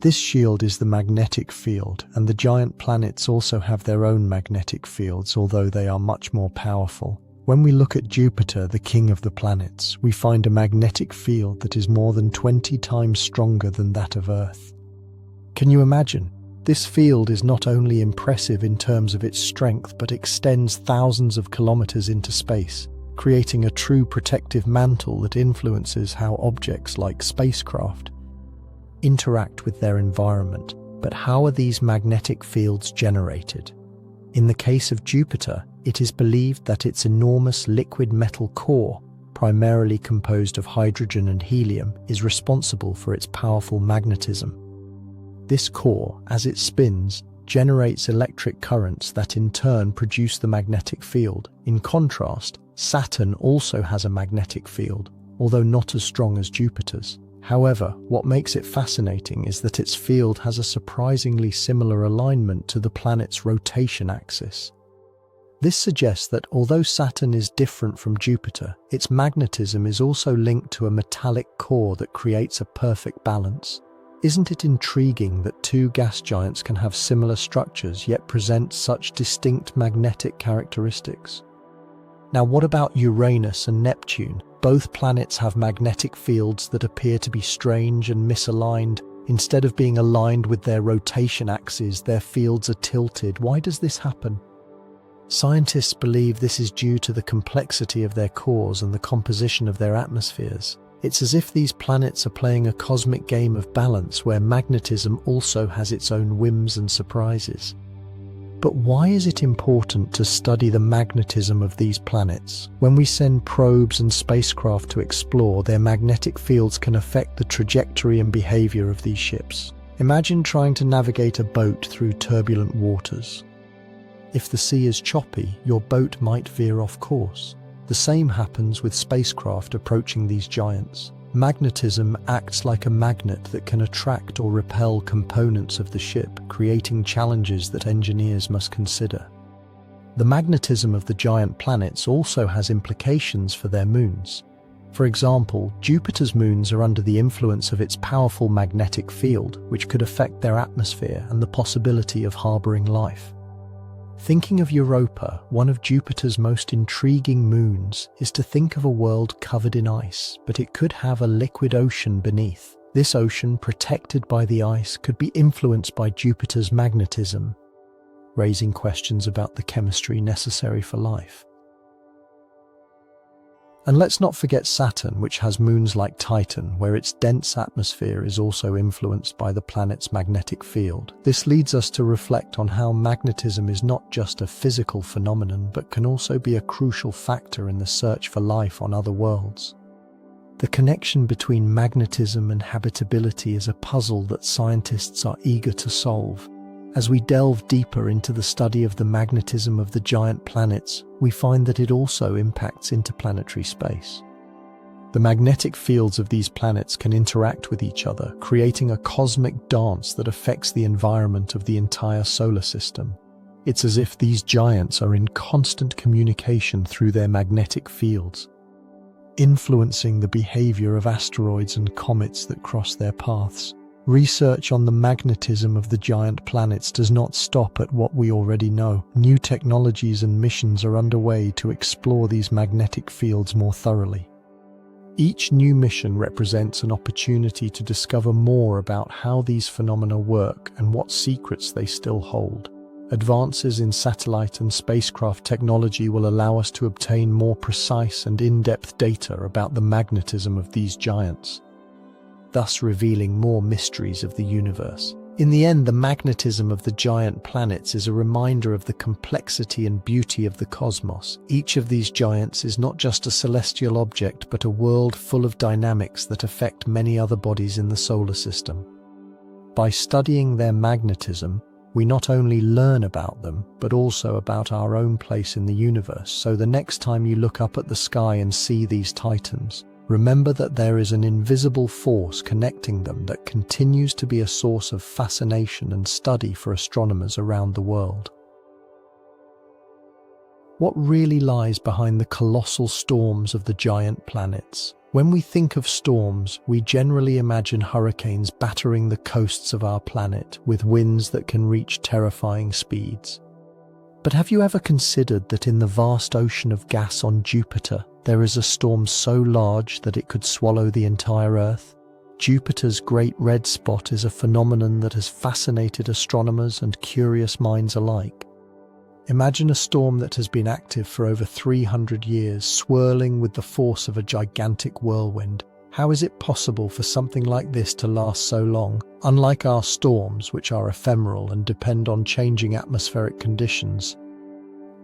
[SPEAKER 1] This shield is the magnetic field, and the giant planets also have their own magnetic fields, although they are much more powerful. When we look at Jupiter, the king of the planets, we find a magnetic field that is more than 20 times stronger than that of Earth. Can you imagine? This field is not only impressive in terms of its strength, but extends thousands of kilometers into space, creating a true protective mantle that influences how objects like spacecraft interact with their environment. But how are these magnetic fields generated? In the case of Jupiter, it is believed that its enormous liquid metal core, primarily composed of hydrogen and helium, is responsible for its powerful magnetism. This core, as it spins, generates electric currents that in turn produce the magnetic field. In contrast, Saturn also has a magnetic field, although not as strong as Jupiter's. However, what makes it fascinating is that its field has a surprisingly similar alignment to the planet's rotation axis. This suggests that although Saturn is different from Jupiter, its magnetism is also linked to a metallic core that creates a perfect balance. Isn't it intriguing that two gas giants can have similar structures yet present such distinct magnetic characteristics? Now, what about Uranus and Neptune? Both planets have magnetic fields that appear to be strange and misaligned. Instead of being aligned with their rotation axes, their fields are tilted. Why does this happen? Scientists believe this is due to the complexity of their cores and the composition of their atmospheres. It's as if these planets are playing a cosmic game of balance where magnetism also has its own whims and surprises. But why is it important to study the magnetism of these planets? When we send probes and spacecraft to explore, their magnetic fields can affect the trajectory and behavior of these ships. Imagine trying to navigate a boat through turbulent waters. If the sea is choppy, your boat might veer off course. The same happens with spacecraft approaching these giants. Magnetism acts like a magnet that can attract or repel components of the ship, creating challenges that engineers must consider. The magnetism of the giant planets also has implications for their moons. For example, Jupiter's moons are under the influence of its powerful magnetic field, which could affect their atmosphere and the possibility of harboring life. Thinking of Europa, one of Jupiter's most intriguing moons, is to think of a world covered in ice, but it could have a liquid ocean beneath. This ocean, protected by the ice, could be influenced by Jupiter's magnetism, raising questions about the chemistry necessary for life. And let's not forget Saturn, which has moons like Titan, where its dense atmosphere is also influenced by the planet's magnetic field. This leads us to reflect on how magnetism is not just a physical phenomenon, but can also be a crucial factor in the search for life on other worlds. The connection between magnetism and habitability is a puzzle that scientists are eager to solve. As we delve deeper into the study of the magnetism of the giant planets, we find that it also impacts interplanetary space. The magnetic fields of these planets can interact with each other, creating a cosmic dance that affects the environment of the entire solar system. It's as if these giants are in constant communication through their magnetic fields, influencing the behavior of asteroids and comets that cross their paths. Research on the magnetism of the giant planets does not stop at what we already know. New technologies and missions are underway to explore these magnetic fields more thoroughly. Each new mission represents an opportunity to discover more about how these phenomena work and what secrets they still hold. Advances in satellite and spacecraft technology will allow us to obtain more precise and in-depth data about the magnetism of these giants, thus revealing more mysteries of the universe. In the end, the magnetism of the giant planets is a reminder of the complexity and beauty of the cosmos. Each of these giants is not just a celestial object, but a world full of dynamics that affect many other bodies in the solar system. By studying their magnetism, we not only learn about them, but also about our own place in the universe. So the next time you look up at the sky and see these titans, remember that there is an invisible force connecting them that continues to be a source of fascination and study for astronomers around the world. What really lies behind the colossal storms of the giant planets? When we think of storms, we generally imagine hurricanes battering the coasts of our planet with winds that can reach terrifying speeds. But have you ever considered that in the vast ocean of gas on Jupiter, there is a storm so large that it could swallow the entire Earth? Jupiter's Great Red Spot is a phenomenon that has fascinated astronomers and curious minds alike. Imagine a storm that has been active for over 300 years, swirling with the force of a gigantic whirlwind. How is it possible for something like this to last so long? Unlike our storms, which are ephemeral and depend on changing atmospheric conditions,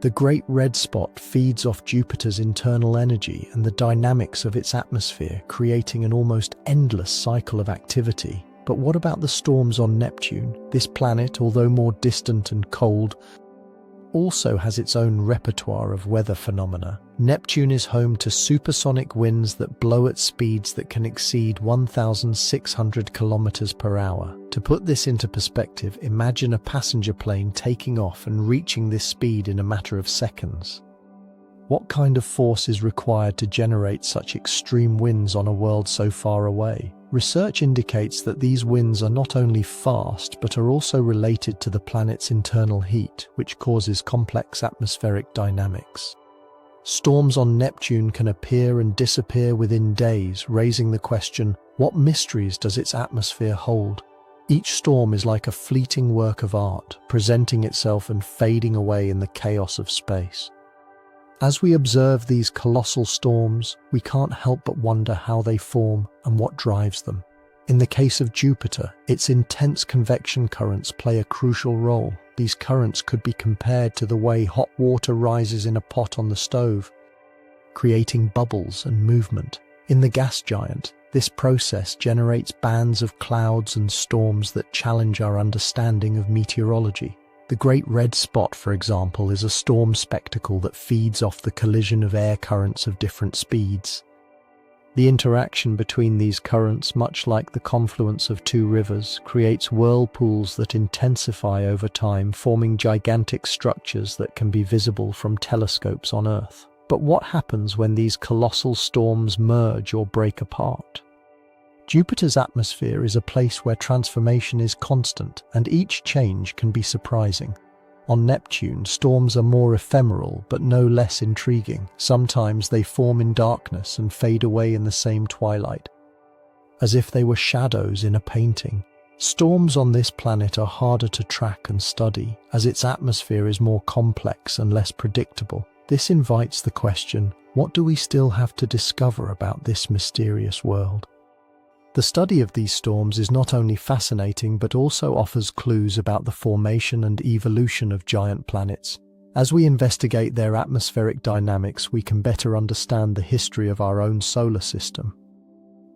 [SPEAKER 1] the Great Red Spot feeds off Jupiter's internal energy and the dynamics of its atmosphere, creating an almost endless cycle of activity. But what about the storms on Neptune? This planet, although more distant and cold, also has its own repertoire of weather phenomena. Neptune is home to supersonic winds that blow at speeds that can exceed 1,600 kilometers per hour. To put this into perspective, imagine a passenger plane taking off and reaching this speed in a matter of seconds. What kind of force is required to generate such extreme winds on a world so far away? Research indicates that these winds are not only fast, but are also related to the planet's internal heat, which causes complex atmospheric dynamics. Storms on Neptune can appear and disappear within days, raising the question, what mysteries does its atmosphere hold? Each storm is like a fleeting work of art, presenting itself and fading away in the chaos of space. As we observe these colossal storms, we can't help but wonder how they form and what drives them. In the case of Jupiter, its intense convection currents play a crucial role. These currents could be compared to the way hot water rises in a pot on the stove, creating bubbles and movement. In the gas giant, this process generates bands of clouds and storms that challenge our understanding of meteorology. The Great Red Spot, for example, is a storm spectacle that feeds off the collision of air currents of different speeds. The interaction between these currents, much like the confluence of two rivers, creates whirlpools that intensify over time, forming gigantic structures that can be visible from telescopes on Earth. But what happens when these colossal storms merge or break apart? Jupiter's atmosphere is a place where transformation is constant, and each change can be surprising. On Neptune, storms are more ephemeral but no less intriguing. Sometimes they form in darkness and fade away in the same twilight, as if they were shadows in a painting. Storms on this planet are harder to track and study, as its atmosphere is more complex and less predictable. This invites the question, what do we still have to discover about this mysterious world? The study of these storms is not only fascinating but also offers clues about the formation and evolution of giant planets. As we investigate their atmospheric dynamics, we can better understand the history of our own solar system.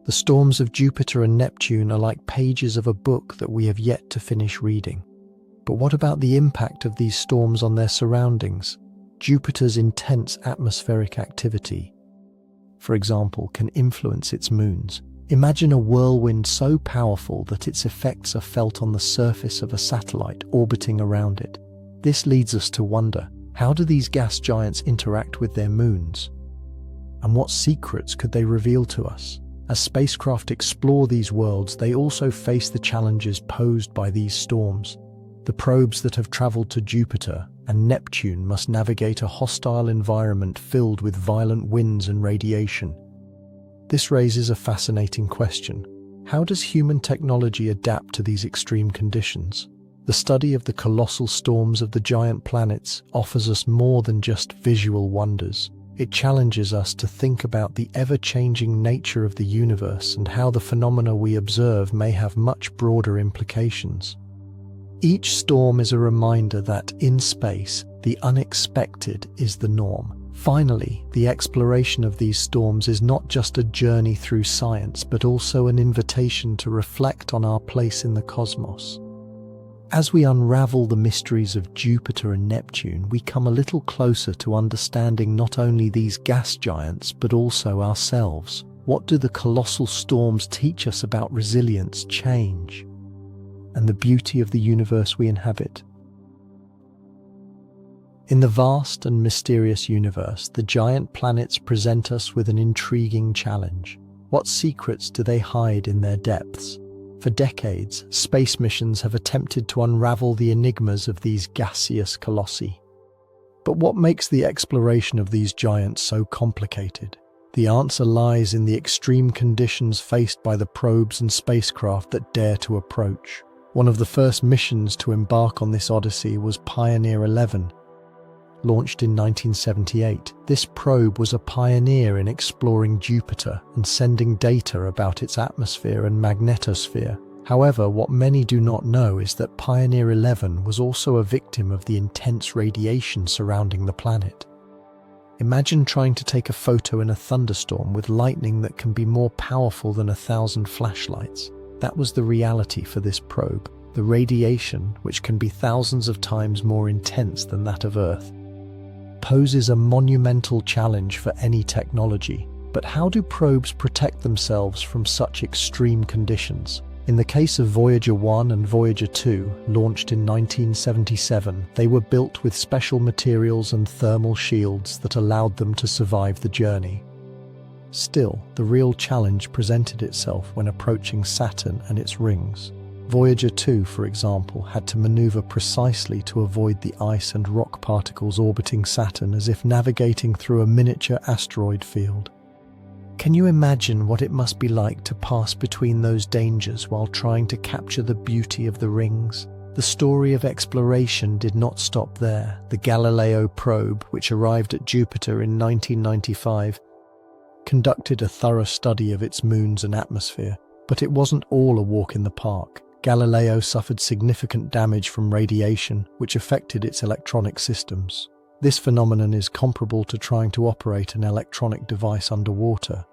[SPEAKER 1] The storms of Jupiter and Neptune are like pages of a book that we have yet to finish reading. But what about the impact of these storms on their surroundings? Jupiter's intense atmospheric activity, for example, can influence its moons. Imagine a whirlwind so powerful that its effects are felt on the surface of a satellite orbiting around it. This leads us to wonder, how do these gas giants interact with their moons? And what secrets could they reveal to us? As spacecraft explore these worlds, they also face the challenges posed by these storms. The probes that have traveled to Jupiter and Neptune must navigate a hostile environment filled with violent winds and radiation. This raises a fascinating question. How does human technology adapt to these extreme conditions? The study of the colossal storms of the giant planets offers us more than just visual wonders. It challenges us to think about the ever-changing nature of the universe and how the phenomena we observe may have much broader implications. Each storm is a reminder that, in space, the unexpected is the norm. Finally, the exploration of these storms is not just a journey through science, but also an invitation to reflect on our place in the cosmos. As we unravel the mysteries of Jupiter and Neptune, we come a little closer to understanding not only these gas giants, but also ourselves. What do the colossal storms teach us about resilience, change, and the beauty of the universe we inhabit? In the vast and mysterious universe, the giant planets present us with an intriguing challenge. What secrets do they hide in their depths? For decades, space missions have attempted to unravel the enigmas of these gaseous colossi. But what makes the exploration of these giants so complicated? The answer lies in the extreme conditions faced by the probes and spacecraft that dare to approach. One of the first missions to embark on this odyssey was Pioneer 11, launched in 1978. This probe was a pioneer in exploring Jupiter and sending data about its atmosphere and magnetosphere. However, what many do not know is that Pioneer 11 was also a victim of the intense radiation surrounding the planet. Imagine trying to take a photo in a thunderstorm with lightning that can be more powerful than 1,000 flashlights. That was the reality for this probe. The radiation, which can be thousands of times more intense than that of Earth, poses a monumental challenge for any technology. But how do probes protect themselves from such extreme conditions? In the case of Voyager 1 and Voyager 2, launched in 1977, they were built with special materials and thermal shields that allowed them to survive the journey. Still, the real challenge presented itself when approaching Saturn and its rings. Voyager 2, for example, had to maneuver precisely to avoid the ice and rock particles orbiting Saturn, as if navigating through a miniature asteroid field. Can you imagine what it must be like to pass between those dangers while trying to capture the beauty of the rings? The story of exploration did not stop there. The Galileo probe, which arrived at Jupiter in 1995, conducted a thorough study of its moons and atmosphere. But it wasn't all a walk in the park. Galileo suffered significant damage from radiation, which affected its electronic systems. This phenomenon is comparable to trying to operate an electronic device underwater.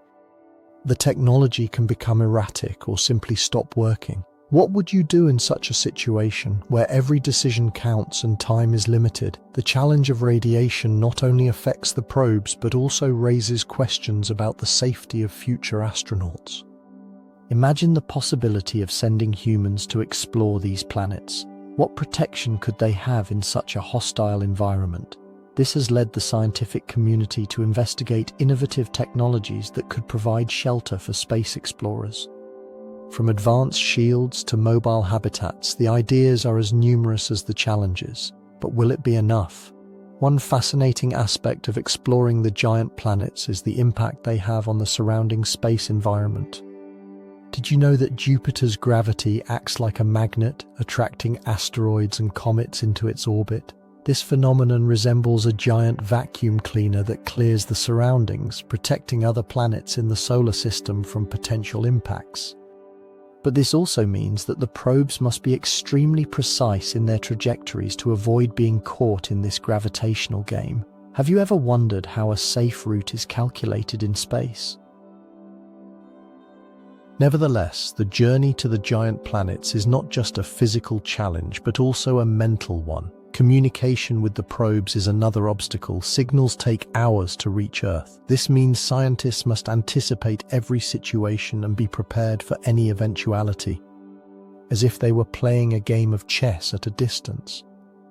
[SPEAKER 1] The technology can become erratic or simply stop working. What would you do in such a situation, where every decision counts and time is limited? The challenge of radiation not only affects the probes, but also raises questions about the safety of future astronauts. Imagine the possibility of sending humans to explore these planets. What protection could they have in such a hostile environment? This has led the scientific community to investigate innovative technologies that could provide shelter for space explorers. From advanced shields to mobile habitats, the ideas are as numerous as the challenges. but will it be enough? One fascinating aspect of exploring the giant planets is the impact they have on the surrounding space environment. Did you know that Jupiter's gravity acts like a magnet, attracting asteroids and comets into its orbit? This phenomenon resembles a giant vacuum cleaner that clears the surroundings, protecting other planets in the solar system from potential impacts. But this also means that the probes must be extremely precise in their trajectories to avoid being caught in this gravitational game. Have you ever wondered how a safe route is calculated in space? Nevertheless, the journey to the giant planets is not just a physical challenge, but also a mental one. Communication with the probes is another obstacle. Signals take hours to reach Earth. This means scientists must anticipate every situation and be prepared for any eventuality, as if they were playing a game of chess at a distance.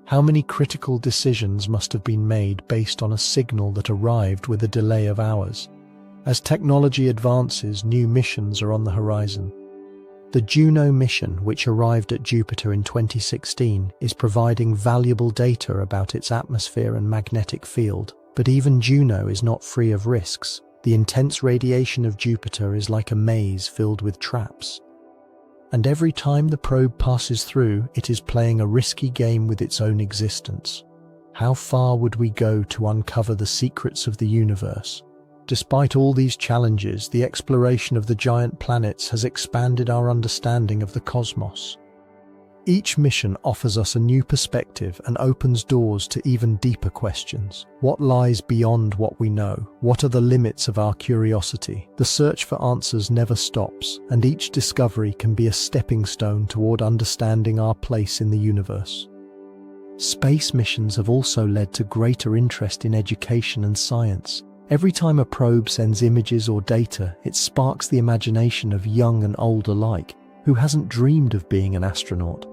[SPEAKER 1] How many critical decisions must have been made based on a signal that arrived with a delay of hours? As technology advances, new missions are on the horizon. The Juno mission, which arrived at Jupiter in 2016, is providing valuable data about its atmosphere and magnetic field. But even Juno is not free of risks. The intense radiation of Jupiter is like a maze filled with traps. And every time the probe passes through, it is playing a risky game with its own existence. How far would we go to uncover the secrets of the universe? Despite all these challenges, the exploration of the giant planets has expanded our understanding of the cosmos. Each mission offers us a new perspective and opens doors to even deeper questions. What lies beyond what we know? What are the limits of our curiosity? The search for answers never stops, and each discovery can be a stepping stone toward understanding our place in the universe. Space missions have also led to greater interest in education and science. Every time a probe sends images or data, it sparks the imagination of young and old alike. Who hasn't dreamed of being an astronaut?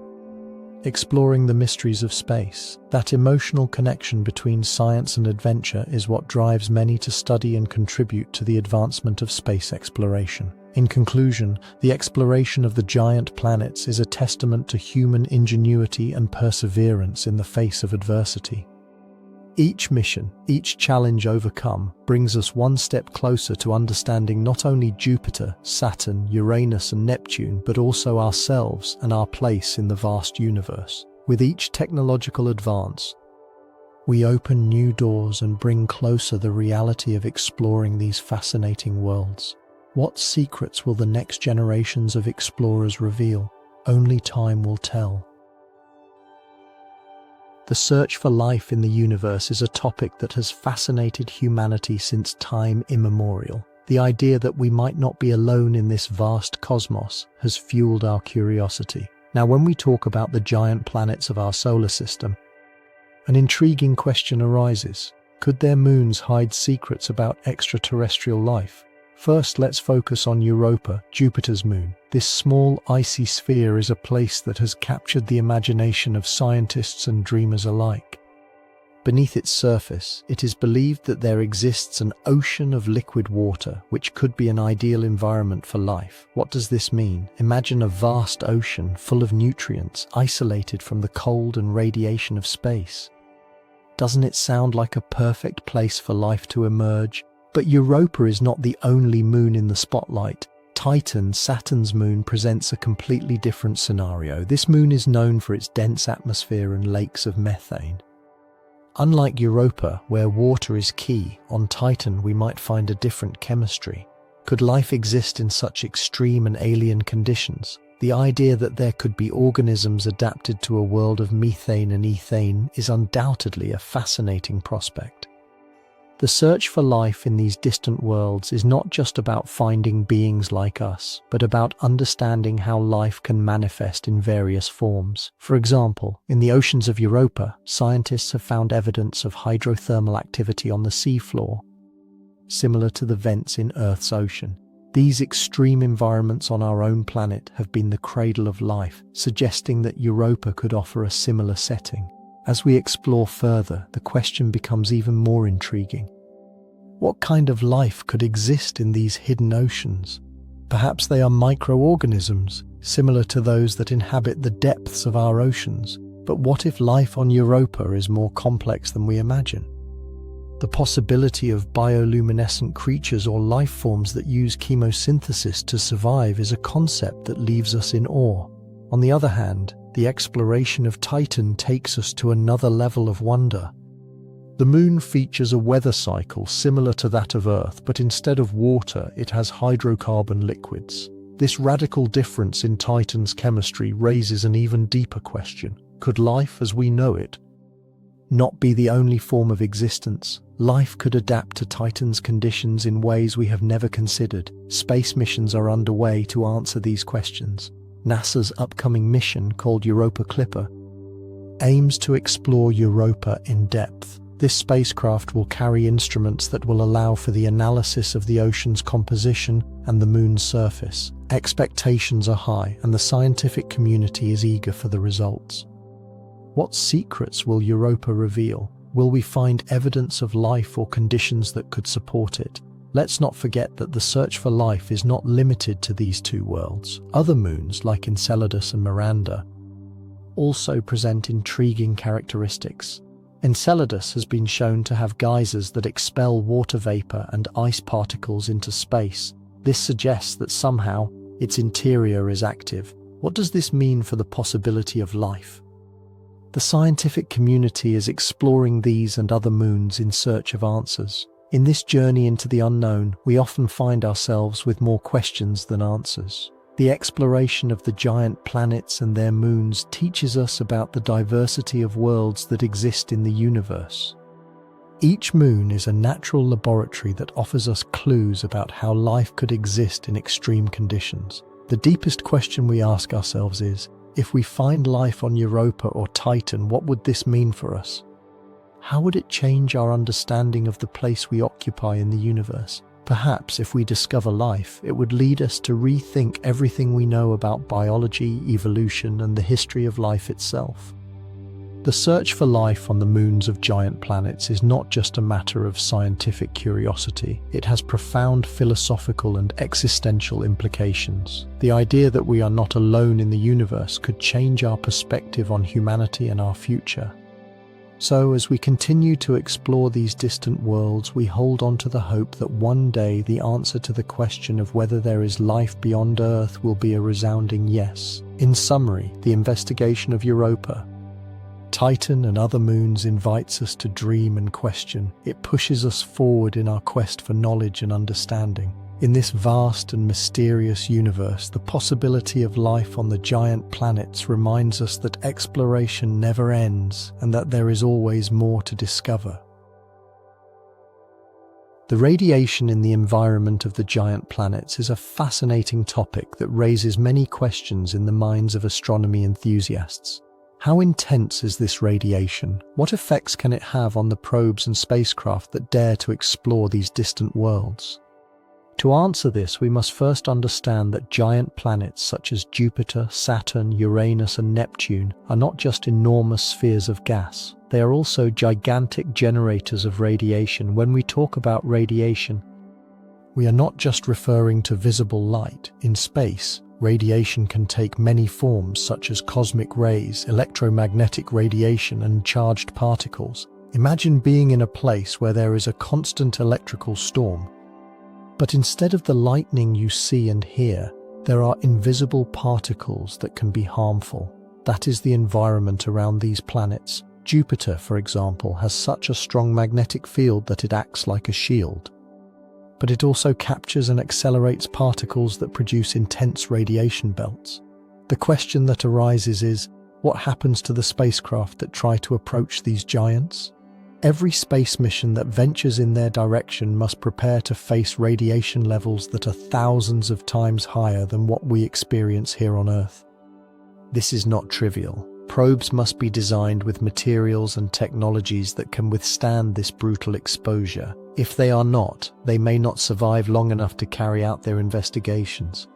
[SPEAKER 1] Exploring the mysteries of space, that emotional connection between science and adventure is what drives many to study and contribute to the advancement of space exploration. In conclusion, the exploration of the giant planets is a testament to human ingenuity and perseverance in the face of adversity. Each mission, each challenge overcome, brings us one step closer to understanding not only Jupiter, Saturn, Uranus and Neptune, but also ourselves and our place in the vast universe. With each technological advance, we open new doors and bring closer the reality of exploring these fascinating worlds. What secrets will the next generations of explorers reveal? Only time will tell. The search for life in the universe is a topic that has fascinated humanity since time immemorial. The idea that we might not be alone in this vast cosmos has fueled our curiosity. Now, when we talk about the giant planets of our solar system, an intriguing question arises. Could their moons hide secrets about extraterrestrial life? First, let's focus on Europa, Jupiter's moon. This small, icy sphere is a place that has captured the imagination of scientists and dreamers alike. Beneath its surface, it is believed that there exists an ocean of liquid water, which could be an ideal environment for life. What does this mean? Imagine a vast ocean full of nutrients, isolated from the cold and radiation of space. Doesn't it sound like a perfect place for life to emerge? But Europa is not the only moon in the spotlight. Titan, Saturn's moon, presents a completely different scenario. This moon is known for its dense atmosphere and lakes of methane. Unlike Europa, where water is key, on Titan we might find a different chemistry. Could life exist in such extreme and alien conditions? The idea that there could be organisms adapted to a world of methane and ethane is undoubtedly a fascinating prospect. The search for life in these distant worlds is not just about finding beings like us, but about understanding how life can manifest in various forms. For example, in the oceans of Europa, scientists have found evidence of hydrothermal activity on the seafloor, similar to the vents in Earth's ocean. These extreme environments on our own planet have been the cradle of life, suggesting that Europa could offer a similar setting. As we explore further, the question becomes even more intriguing. What kind of life could exist in these hidden oceans? Perhaps they are microorganisms, similar to those that inhabit the depths of our oceans. But what if life on Europa is more complex than we imagine? The possibility of bioluminescent creatures or life forms that use chemosynthesis to survive is a concept that leaves us in awe. On the other hand, the exploration of Titan takes us to another level of wonder. The Moon features a weather cycle similar to that of Earth, but instead of water, it has hydrocarbon liquids. This radical difference in Titan's chemistry raises an even deeper question. Could life, as we know it, not be the only form of existence? Life could adapt to Titan's conditions in ways we have never considered. Space missions are underway to answer these questions. NASA's upcoming mission, called Europa Clipper, aims to explore Europa in depth. This spacecraft will carry instruments that will allow for the analysis of the ocean's composition and the Moon's surface. Expectations are high, and the scientific community is eager for the results. What secrets will Europa reveal? Will we find evidence of life or conditions that could support it? Let's not forget that the search for life is not limited to these two worlds. Other moons, like Enceladus and Miranda, also present intriguing characteristics. Enceladus has been shown to have geysers that expel water vapor and ice particles into space. This suggests that somehow its interior is active. What does this mean for the possibility of life? The scientific community is exploring these and other moons in search of answers. In this journey into the unknown, we often find ourselves with more questions than answers. The exploration of the giant planets and their moons teaches us about the diversity of worlds that exist in the universe. Each moon is a natural laboratory that offers us clues about how life could exist in extreme conditions. The deepest question we ask ourselves is, if we find life on Europa or Titan, what would this mean for us? How would it change our understanding of the place we occupy in the universe? Perhaps if we discover life, it would lead us to rethink everything we know about biology, evolution, and the history of life itself. The search for life on the moons of giant planets is not just a matter of scientific curiosity. It has profound philosophical and existential implications. The idea that we are not alone in the universe could change our perspective on humanity and our future. So, as we continue to explore these distant worlds, we hold on to the hope that one day the answer to the question of whether there is life beyond Earth will be a resounding yes. In summary, the investigation of Europa, Titan and other moons invites us to dream and question. It pushes us forward in our quest for knowledge and understanding. In this vast and mysterious universe, the possibility of life on the giant planets reminds us that exploration never ends and that there is always more to discover. The radiation in the environment of the giant planets is a fascinating topic that raises many questions in the minds of astronomy enthusiasts. How intense is this radiation? What effects can it have on the probes and spacecraft that dare to explore these distant worlds? To answer this, we must first understand that giant planets such as Jupiter, Saturn, Uranus, and Neptune are not just enormous spheres of gas. They are also gigantic generators of radiation. When we talk about radiation, we are not just referring to visible light. In space, radiation can take many forms, such as cosmic rays, electromagnetic radiation, and charged particles. Imagine being in a place where there is a constant electrical storm. But instead of the lightning you see and hear, there are invisible particles that can be harmful. That is the environment around these planets. Jupiter, for example, has such a strong magnetic field that it acts like a shield. But it also captures and accelerates particles that produce intense radiation belts. The question that arises is, what happens to the spacecraft that try to approach these giants? Every space mission that ventures in their direction must prepare to face radiation levels that are thousands of times higher than what we experience here on Earth. This is not trivial. Probes must be designed with materials and technologies that can withstand this brutal exposure. If they are not, they may not survive long enough to carry out their investigations.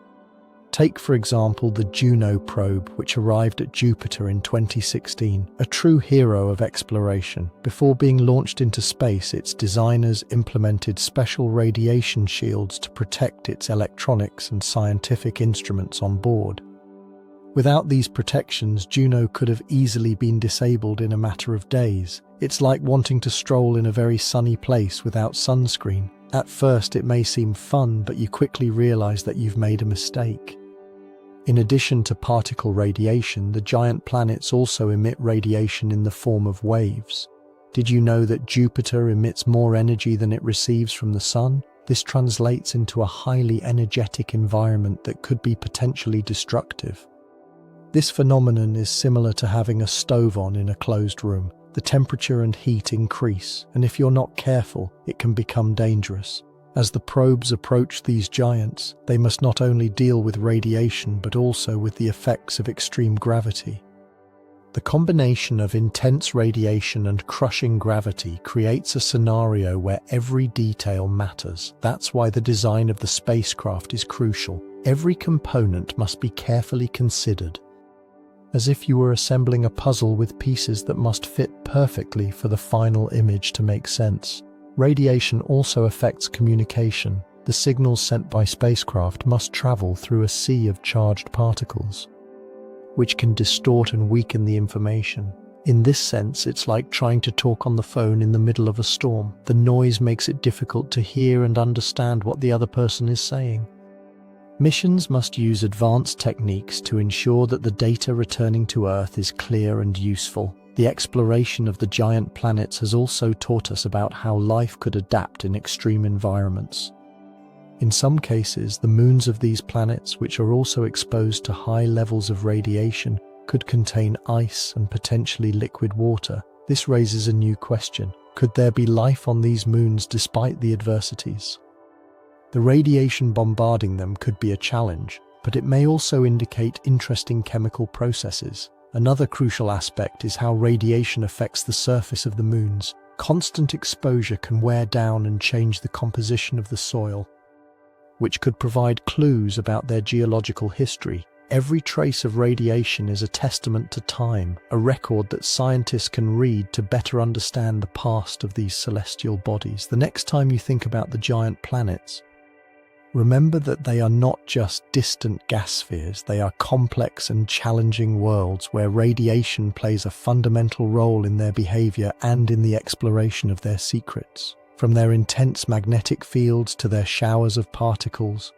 [SPEAKER 1] Take, for example, the Juno probe, which arrived at Jupiter in 2016, a true hero of exploration. Before being launched into space, its designers implemented special radiation shields to protect its electronics and scientific instruments on board. Without these protections, Juno could have easily been disabled in a matter of days. It's like wanting to stroll in a very sunny place without sunscreen. At first, it may seem fun, but you quickly realize that you've made a mistake. In addition to particle radiation, the giant planets also emit radiation in the form of waves. Did you know that Jupiter emits more energy than it receives from the Sun? This translates into a highly energetic environment that could be potentially destructive. This phenomenon is similar to having a stove on in a closed room. The temperature and heat increase, and if you're not careful, it can become dangerous. As the probes approach these giants, they must not only deal with radiation but also with the effects of extreme gravity. The combination of intense radiation and crushing gravity creates a scenario where every detail matters. That's why the design of the spacecraft is crucial. Every component must be carefully considered, as if you were assembling a puzzle with pieces that must fit perfectly for the final image to make sense. Radiation also affects communication. The signals sent by spacecraft must travel through a sea of charged particles, which can distort and weaken the information. In this sense, it's like trying to talk on the phone in the middle of a storm. The noise makes it difficult to hear and understand what the other person is saying. Missions must use advanced techniques to ensure that the data returning to Earth is clear and useful. The exploration of the giant planets has also taught us about how life could adapt in extreme environments. In some cases, the moons of these planets, which are also exposed to high levels of radiation, could contain ice and potentially liquid water. This raises a new question. Could there be life on these moons despite the adversities? The radiation bombarding them could be a challenge, but it may also indicate interesting chemical processes. Another crucial aspect is how radiation affects the surface of the moons. Constant exposure can wear down and change the composition of the soil, which could provide clues about their geological history. Every trace of radiation is a testament to time, a record that scientists can read to better understand the past of these celestial bodies. The next time you think about the giant planets, remember that they are not just distant gas spheres, they are complex and challenging worlds where radiation plays a fundamental role in their behavior and in the exploration of their secrets. From their intense magnetic fields to their showers of particles,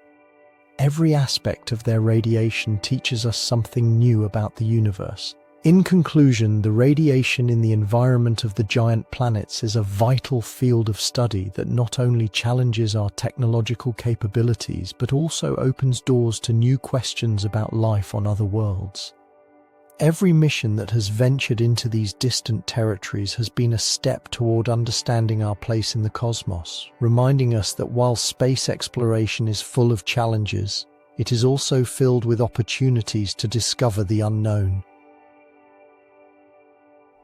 [SPEAKER 1] every aspect of their radiation teaches us something new about the universe. In conclusion, the radiation in the environment of the giant planets is a vital field of study that not only challenges our technological capabilities but also opens doors to new questions about life on other worlds. Every mission that has ventured into these distant territories has been a step toward understanding our place in the cosmos, reminding us that while space exploration is full of challenges, it is also filled with opportunities to discover the unknown.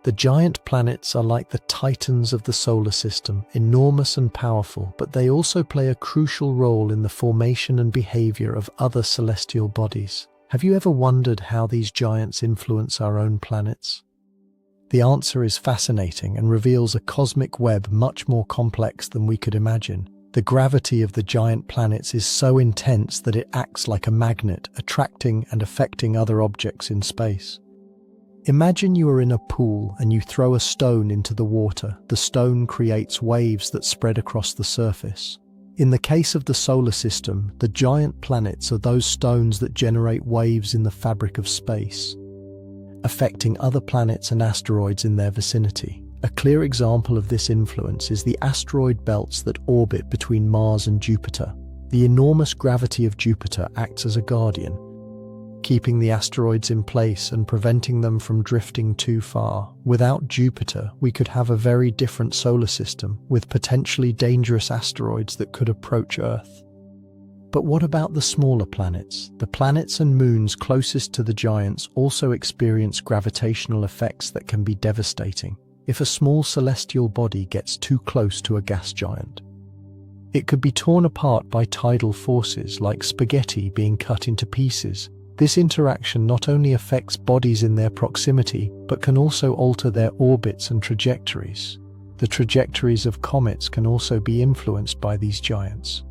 [SPEAKER 1] The giant planets are like the titans of the solar system, enormous and powerful, but they also play a crucial role in the formation and behavior of other celestial bodies. Have you ever wondered how these giants influence our own planets? The answer is fascinating and reveals a cosmic web much more complex than we could imagine. The gravity of the giant planets is so intense that it acts like a magnet, attracting and affecting other objects in space. Imagine you are in a pool and you throw a stone into the water. The stone creates waves that spread across the surface. In the case of the solar system, the giant planets are those stones that generate waves in the fabric of space, affecting other planets and asteroids in their vicinity. A clear example of this influence is the asteroid belts that orbit between Mars and Jupiter. The enormous gravity of Jupiter acts as a guardian, keeping the asteroids in place and preventing them from drifting too far. Without Jupiter, we could have a very different solar system, with potentially dangerous asteroids that could approach Earth. But what about the smaller planets? The planets and moons closest to the giants also experience gravitational effects that can be devastating. If a small celestial body gets too close to a gas giant, it could be torn apart by tidal forces, like spaghetti being cut into pieces. This interaction not only affects bodies in their proximity, but can also alter their orbits and trajectories. The trajectories of comets can also be influenced by these giants.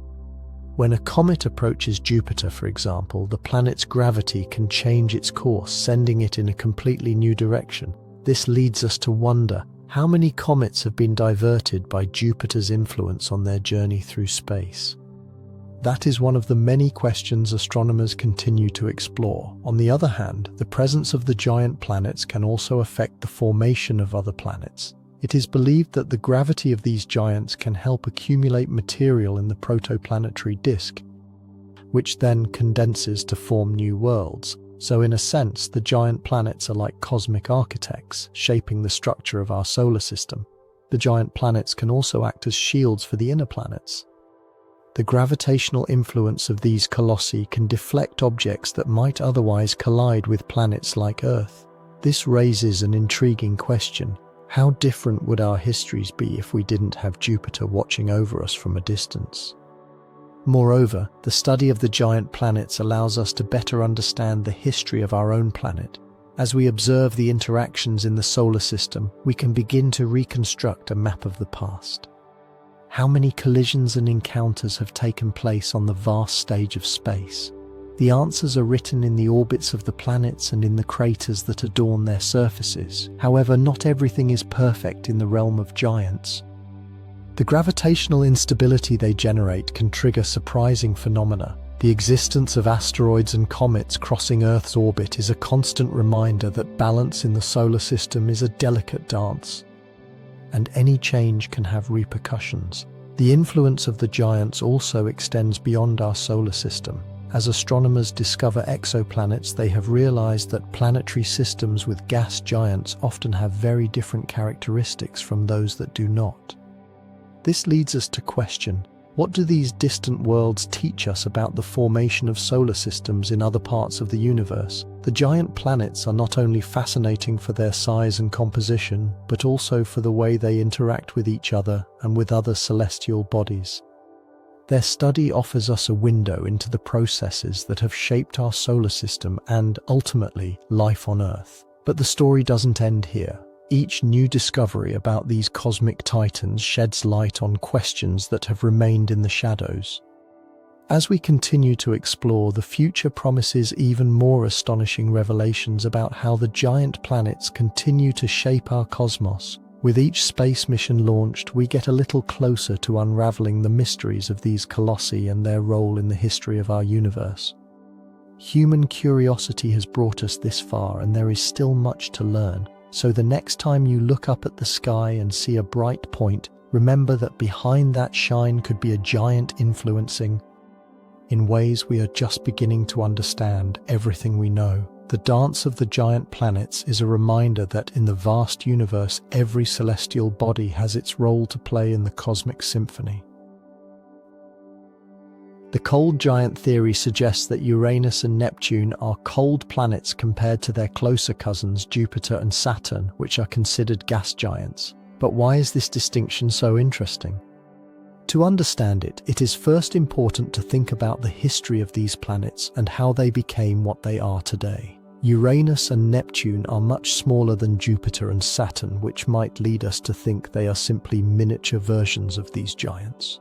[SPEAKER 1] When a comet approaches Jupiter, for example, the planet's gravity can change its course, sending it in a completely new direction. This leads us to wonder how many comets have been diverted by Jupiter's influence on their journey through space. That is one of the many questions astronomers continue to explore. On the other hand, the presence of the giant planets can also affect the formation of other planets. It is believed that the gravity of these giants can help accumulate material in the protoplanetary disk, which then condenses to form new worlds. So in a sense, the giant planets are like cosmic architects, shaping the structure of our solar system. The giant planets can also act as shields for the inner planets. The gravitational influence of these colossi can deflect objects that might otherwise collide with planets like Earth. This raises an intriguing question. How different would our histories be if we didn't have Jupiter watching over us from a distance? Moreover, the study of the giant planets allows us to better understand the history of our own planet. As we observe the interactions in the solar system, we can begin to reconstruct a map of the past. How many collisions and encounters have taken place on the vast stage of space? The answers are written in the orbits of the planets and in the craters that adorn their surfaces. However, not everything is perfect in the realm of giants. The gravitational instability they generate can trigger surprising phenomena. The existence of asteroids and comets crossing Earth's orbit is a constant reminder that balance in the solar system is a delicate dance, and any change can have repercussions. The influence of the giants also extends beyond our solar system. As astronomers discover exoplanets, they have realized that planetary systems with gas giants often have very different characteristics from those that do not. This leads us to question, what do these distant worlds teach us about the formation of solar systems in other parts of the universe? The giant planets are not only fascinating for their size and composition, but also for the way they interact with each other and with other celestial bodies. Their study offers us a window into the processes that have shaped our solar system and, ultimately, life on Earth. But the story doesn't end here. Each new discovery about these cosmic titans sheds light on questions that have remained in the shadows. As we continue to explore, the future promises even more astonishing revelations about how the giant planets continue to shape our cosmos. With each space mission launched, we get a little closer to unraveling the mysteries of these colossi and their role in the history of our universe. Human curiosity has brought us this far, and there is still much to learn. So the next time you look up at the sky and see a bright point, remember that behind that shine could be a giant influencing, in ways we are just beginning to understand, everything we know. The dance of the giant planets is a reminder that in the vast universe, every celestial body has its role to play in the cosmic symphony. The cold giant theory suggests that Uranus and Neptune are cold planets compared to their closer cousins Jupiter and Saturn, which are considered gas giants. But why is this distinction so interesting? To understand it, it is first important to think about the history of these planets and how they became what they are today. Uranus and Neptune are much smaller than Jupiter and Saturn, which might lead us to think they are simply miniature versions of these giants.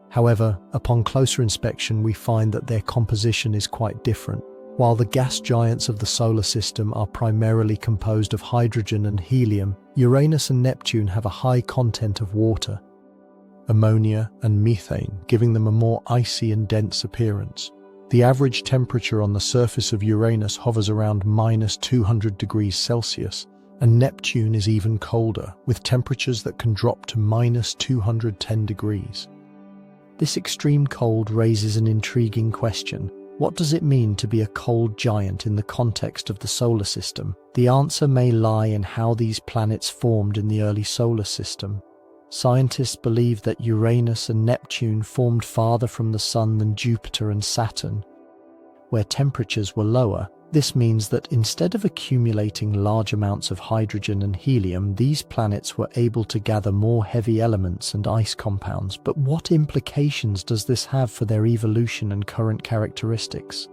[SPEAKER 1] However, upon closer inspection, we find that their composition is quite different. While the gas giants of the solar system are primarily composed of hydrogen and helium, Uranus and Neptune have a high content of water, ammonia, and methane, giving them a more icy and dense appearance. The average temperature on the surface of Uranus hovers around -200 degrees Celsius, and Neptune is even colder, with temperatures that can drop to -210 degrees. This extreme cold raises an intriguing question. What does it mean to be a cold giant in the context of the solar system? The answer may lie in how these planets formed in the early solar system. Scientists believe that Uranus and Neptune formed farther from the Sun than Jupiter and Saturn, where temperatures were lower. This means that instead of accumulating large amounts of hydrogen and helium, these planets were able to gather more heavy elements and ice compounds. But what implications does this have for their evolution and current characteristics?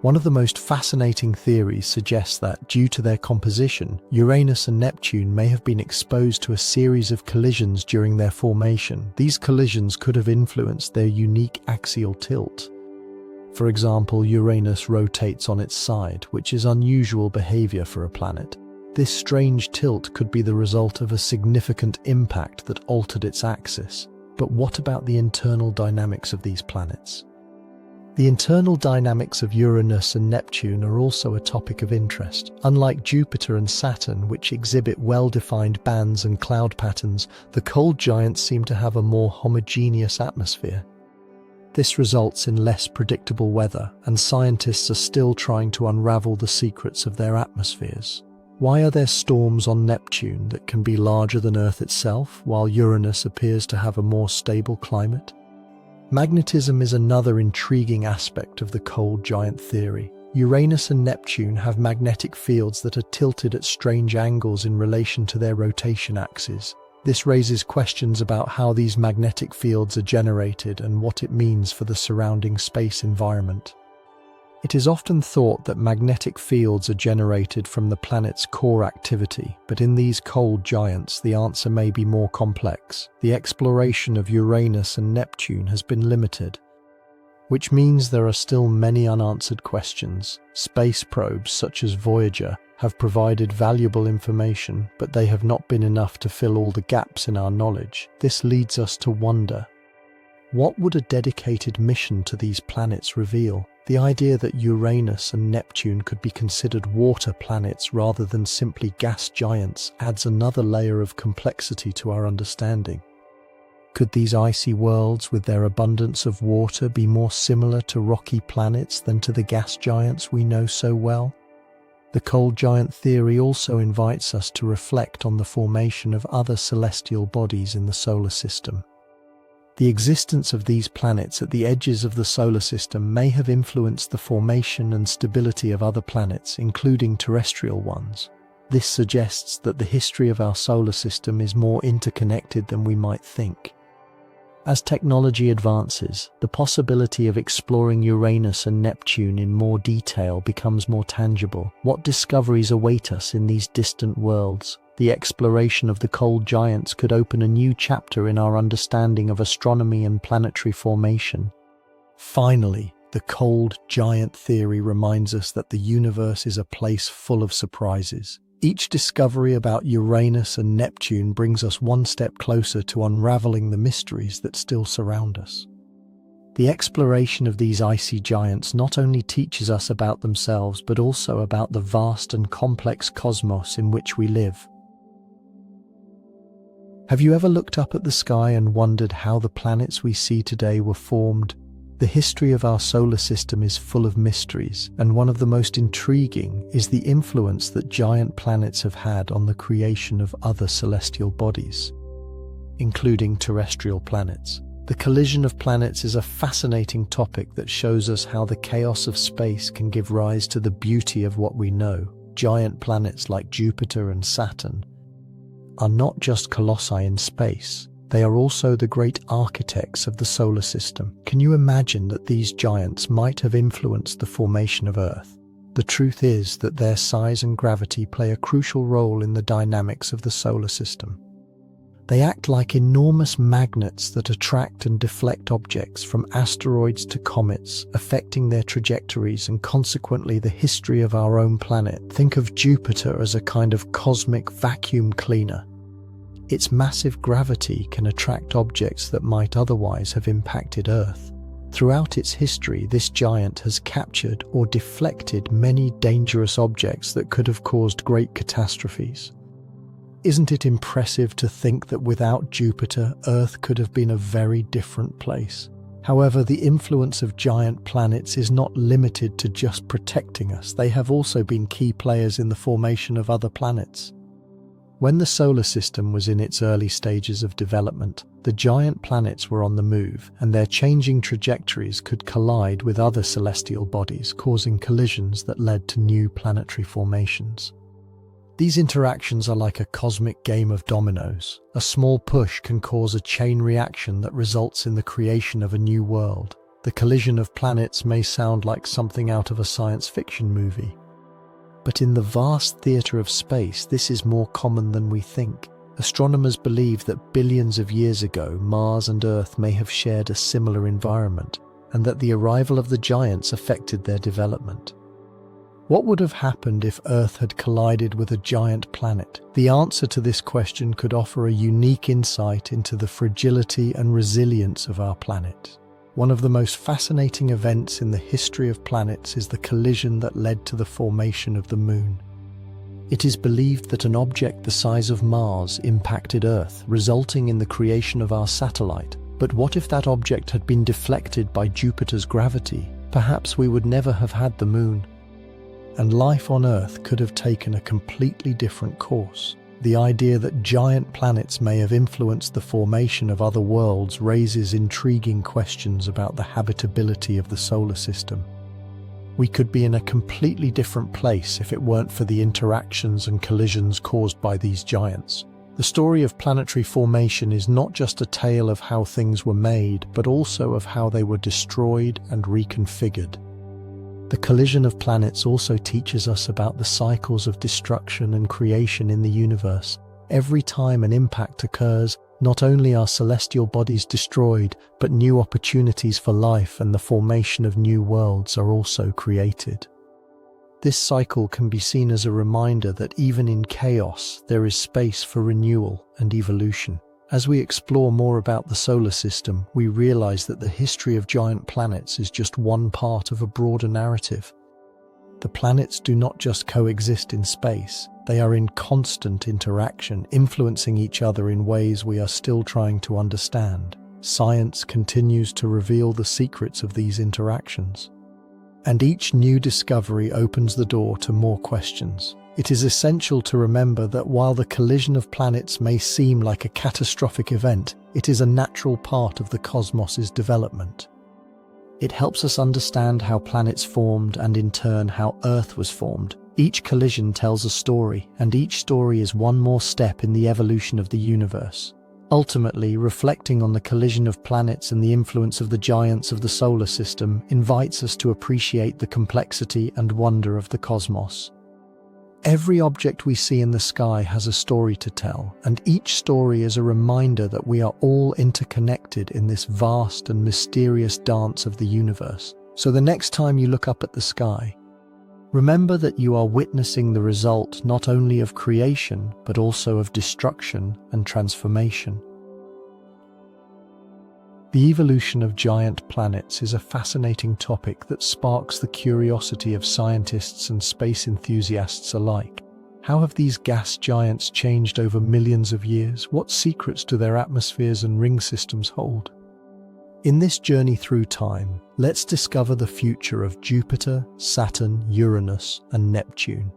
[SPEAKER 1] One of the most fascinating theories suggests that, due to their composition, Uranus and Neptune may have been exposed to a series of collisions during their formation. These collisions could have influenced their unique axial tilt. For example, Uranus rotates on its side, which is unusual behavior for a planet. This strange tilt could be the result of a significant impact that altered its axis. But what about the internal dynamics of these planets? The internal dynamics of Uranus and Neptune are also a topic of interest. Unlike Jupiter and Saturn, which exhibit well-defined bands and cloud patterns, the cold giants seem to have a more homogeneous atmosphere. This results in less predictable weather, and scientists are still trying to unravel the secrets of their atmospheres. Why are there storms on Neptune that can be larger than Earth itself, while Uranus appears to have a more stable climate? Magnetism is another intriguing aspect of the cold giant theory. Uranus and Neptune have magnetic fields that are tilted at strange angles in relation to their rotation axes. This raises questions about how these magnetic fields are generated and what it means for the surrounding space environment. It is often thought that magnetic fields are generated from the planet's core activity, but in these cold giants, the answer may be more complex. The exploration of Uranus and Neptune has been limited, which means there are still many unanswered questions. Space probes such as Voyager have provided valuable information, but they have not been enough to fill all the gaps in our knowledge. This leads us to wonder, what would a dedicated mission to these planets reveal? The idea that Uranus and Neptune could be considered water planets rather than simply gas giants adds another layer of complexity to our understanding. Could these icy worlds with their abundance of water be more similar to rocky planets than to the gas giants we know so well? The cold giant theory also invites us to reflect on the formation of other celestial bodies in the solar system. The existence of these planets at the edges of the solar system may have influenced the formation and stability of other planets, including terrestrial ones. This suggests that the history of our solar system is more interconnected than we might think. As technology advances, the possibility of exploring Uranus and Neptune in more detail becomes more tangible. What discoveries await us in these distant worlds? The exploration of the cold giants could open a new chapter in our understanding of astronomy and planetary formation. Finally, the cold giant theory reminds us that the universe is a place full of surprises. Each discovery about Uranus and Neptune brings us one step closer to unraveling the mysteries that still surround us. The exploration of these icy giants not only teaches us about themselves, but also about the vast and complex cosmos in which we live. Have you ever looked up at the sky and wondered how the planets we see today were formed? The history of our solar system is full of mysteries, and one of the most intriguing is the influence that giant planets have had on the creation of other celestial bodies, including terrestrial planets. The collision of planets is a fascinating topic that shows us how the chaos of space can give rise to the beauty of what we know. Giant planets like Jupiter and Saturn are not just colossi in space, they are also the great architects of the solar system. Can you imagine that these giants might have influenced the formation of Earth? The truth is that their size and gravity play a crucial role in the dynamics of the solar system. They act like enormous magnets that attract and deflect objects from asteroids to comets, affecting their trajectories and consequently the history of our own planet. Think of Jupiter as a kind of cosmic vacuum cleaner. Its massive gravity can attract objects that might otherwise have impacted Earth. Throughout its history, this giant has captured or deflected many dangerous objects that could have caused great catastrophes. Isn't it impressive to think that without Jupiter, Earth could have been a very different place? However, the influence of giant planets is not limited to just protecting us. They have also been key players in the formation of other planets. When the solar system was in its early stages of development, the giant planets were on the move, and their changing trajectories could collide with other celestial bodies, causing collisions that led to new planetary formations. These interactions are like a cosmic game of dominoes. A small push can cause a chain reaction that results in the creation of a new world. The collision of planets may sound like something out of a science fiction movie. But in the vast theatre of space, this is more common than we think. Astronomers believe that billions of years ago, Mars and Earth may have shared a similar environment, and that the arrival of the giants affected their development. What would have happened if Earth had collided with a giant planet? The answer to this question could offer a unique insight into the fragility and resilience of our planet. One of the most fascinating events in the history of planets is the collision that led to the formation of the Moon. It is believed that an object the size of Mars impacted Earth, resulting in the creation of our satellite. But what if that object had been deflected by Jupiter's gravity? Perhaps we would never have had the Moon, and life on Earth could have taken a completely different course. The idea that giant planets may have influenced the formation of other worlds raises intriguing questions about the habitability of the solar system. We could be in a completely different place if it weren't for the interactions and collisions caused by these giants. The story of planetary formation is not just a tale of how things were made, but also of how they were destroyed and reconfigured. The collision of planets also teaches us about the cycles of destruction and creation in the universe. Every time an impact occurs, not only are celestial bodies destroyed, but new opportunities for life and the formation of new worlds are also created. This cycle can be seen as a reminder that even in chaos, there is space for renewal and evolution. As we explore more about the solar system, we realize that the history of giant planets is just one part of a broader narrative. The planets do not just coexist in space, they are in constant interaction, influencing each other in ways we are still trying to understand. Science continues to reveal the secrets of these interactions, and each new discovery opens the door to more questions. It is essential to remember that while the collision of planets may seem like a catastrophic event, it is a natural part of the cosmos's development. It helps us understand how planets formed and in turn how Earth was formed. Each collision tells a story, and each story is one more step in the evolution of the universe. Ultimately, reflecting on the collision of planets and the influence of the giants of the solar system invites us to appreciate the complexity and wonder of the cosmos. Every object we see in the sky has a story to tell, and each story is a reminder that we are all interconnected in this vast and mysterious dance of the universe. So the next time you look up at the sky, remember that you are witnessing the result not only of creation, but also of destruction and transformation. The evolution of giant planets is a fascinating topic that sparks the curiosity of scientists and space enthusiasts alike. How have these gas giants changed over millions of years? What secrets do their atmospheres and ring systems hold? In this journey through time, let's discover the future of Jupiter, Saturn, Uranus, and Neptune.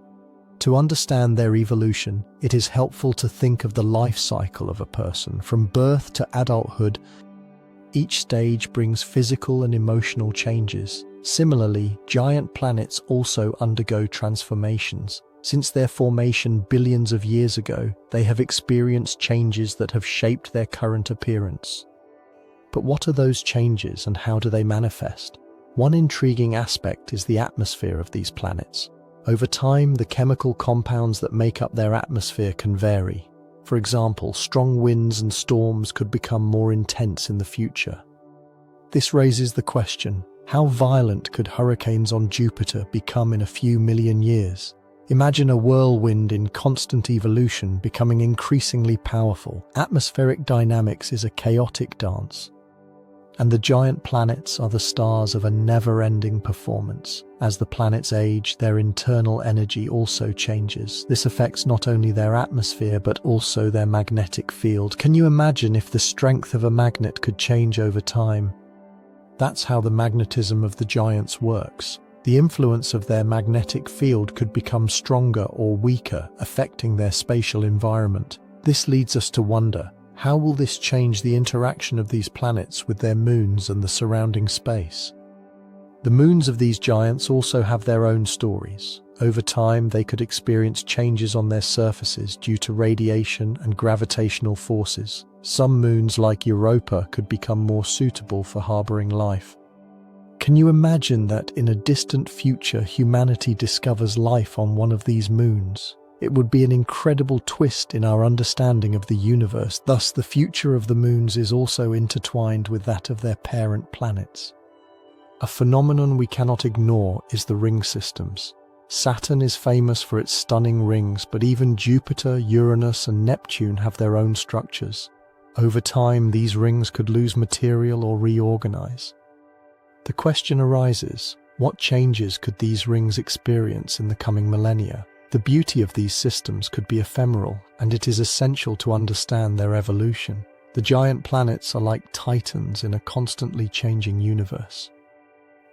[SPEAKER 1] To understand their evolution, it is helpful to think of the life cycle of a person, from birth to adulthood. Each stage brings physical and emotional changes. Similarly, giant planets also undergo transformations. Since their formation billions of years ago, they have experienced changes that have shaped their current appearance. But what are those changes and how do they manifest? One intriguing aspect is the atmosphere of these planets. Over time, the chemical compounds that make up their atmosphere can vary. For example, strong winds and storms could become more intense in the future. This raises the question, how violent could hurricanes on Jupiter become in a few million years? Imagine a whirlwind in constant evolution becoming increasingly powerful. Atmospheric dynamics is a chaotic dance, and the giant planets are the stars of a never-ending performance. As the planets age, their internal energy also changes. This affects not only their atmosphere, but also their magnetic field. Can you imagine if the strength of a magnet could change over time? That's how the magnetism of the giants works. The influence of their magnetic field could become stronger or weaker, affecting their spatial environment. This leads us to wonder, how will this change the interaction of these planets with their moons and the surrounding space? The moons of these giants also have their own stories. Over time, they could experience changes on their surfaces due to radiation and gravitational forces. Some moons, like Europa, could become more suitable for harboring life, Can you imagine that in a distant future humanity discovers life on one of these moons? It would be an incredible twist in our understanding of the universe. Thus, the future of the moons is also intertwined with that of their parent planets. A phenomenon we cannot ignore is the ring systems. Saturn is famous for its stunning rings, but even Jupiter, Uranus, and Neptune have their own structures. Over time, these rings could lose material or reorganize. The question arises, what changes could these rings experience in the coming millennia? The beauty of these systems could be ephemeral, and it is essential to understand their evolution. The giant planets are like titans in a constantly changing universe.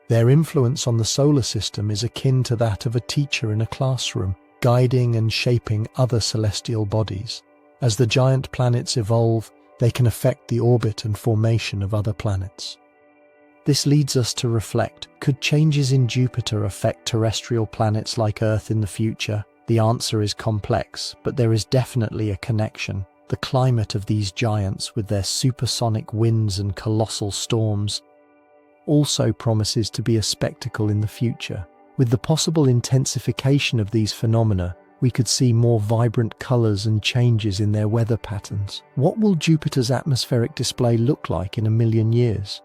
[SPEAKER 1] Their influence on the solar system is akin to that of a teacher in a classroom, guiding and shaping other celestial bodies. As the giant planets evolve, they can affect the orbit and formation of other planets. This leads us to reflect, could changes in Jupiter affect terrestrial planets like Earth in the future? The answer is complex, but there is definitely a connection. The climate of these giants, with their supersonic winds and colossal storms, also promises to be a spectacle in the future. With the possible intensification of these phenomena, we could see more vibrant colors and changes in their weather patterns. What will Jupiter's atmospheric display look like in 1,000,000 years?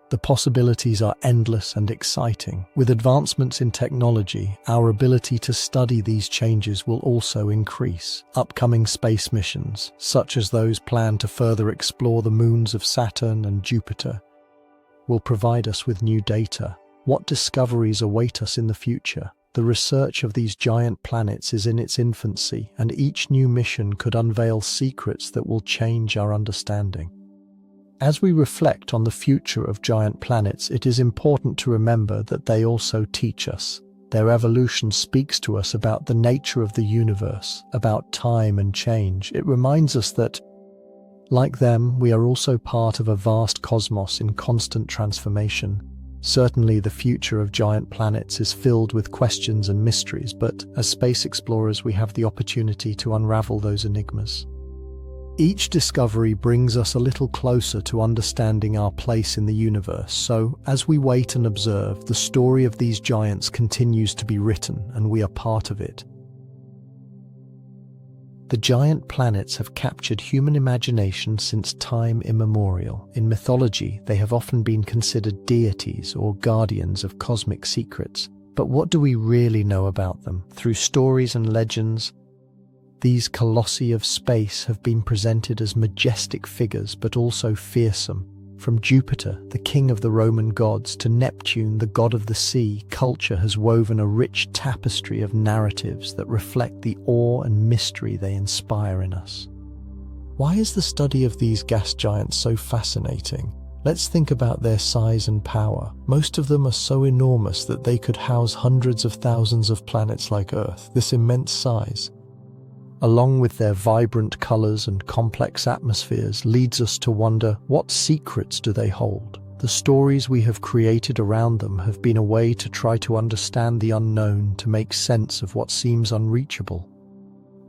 [SPEAKER 1] The possibilities are endless and exciting. With advancements in technology, our ability to study these changes will also increase. Upcoming space missions, such as those planned to further explore the moons of Saturn and Jupiter, will provide us with new data. What discoveries await us in the future? The research of these giant planets is in its infancy, and each new mission could unveil secrets that will change our understanding. As we reflect on the future of giant planets, it is important to remember that they also teach us. Their evolution speaks to us about the nature of the universe, about time and change. It reminds us that, like them, we are also part of a vast cosmos in constant transformation. Certainly, the future of giant planets is filled with questions and mysteries, but as space explorers, we have the opportunity to unravel those enigmas. Each discovery brings us a little closer to understanding our place in the universe, so as we wait and observe, the story of these giants continues to be written, and we are part of it. The giant planets have captured human imagination since time immemorial. In mythology, they have often been considered deities or guardians of cosmic secrets. But what do we really know about them? Through stories and legends, these colossi of space have been presented as majestic figures, but also fearsome. From Jupiter, the king of the Roman gods, to Neptune, the god of the sea, culture has woven a rich tapestry of narratives that reflect the awe and mystery they inspire in us. Why is the study of these gas giants so fascinating? Let's think about their size and power. Most of them are so enormous that they could house hundreds of thousands of planets like Earth. This immense size, along with their vibrant colors and complex atmospheres, leads us to wonder, what secrets do they hold? The stories we have created around them have been a way to try to understand the unknown, to make sense of what seems unreachable.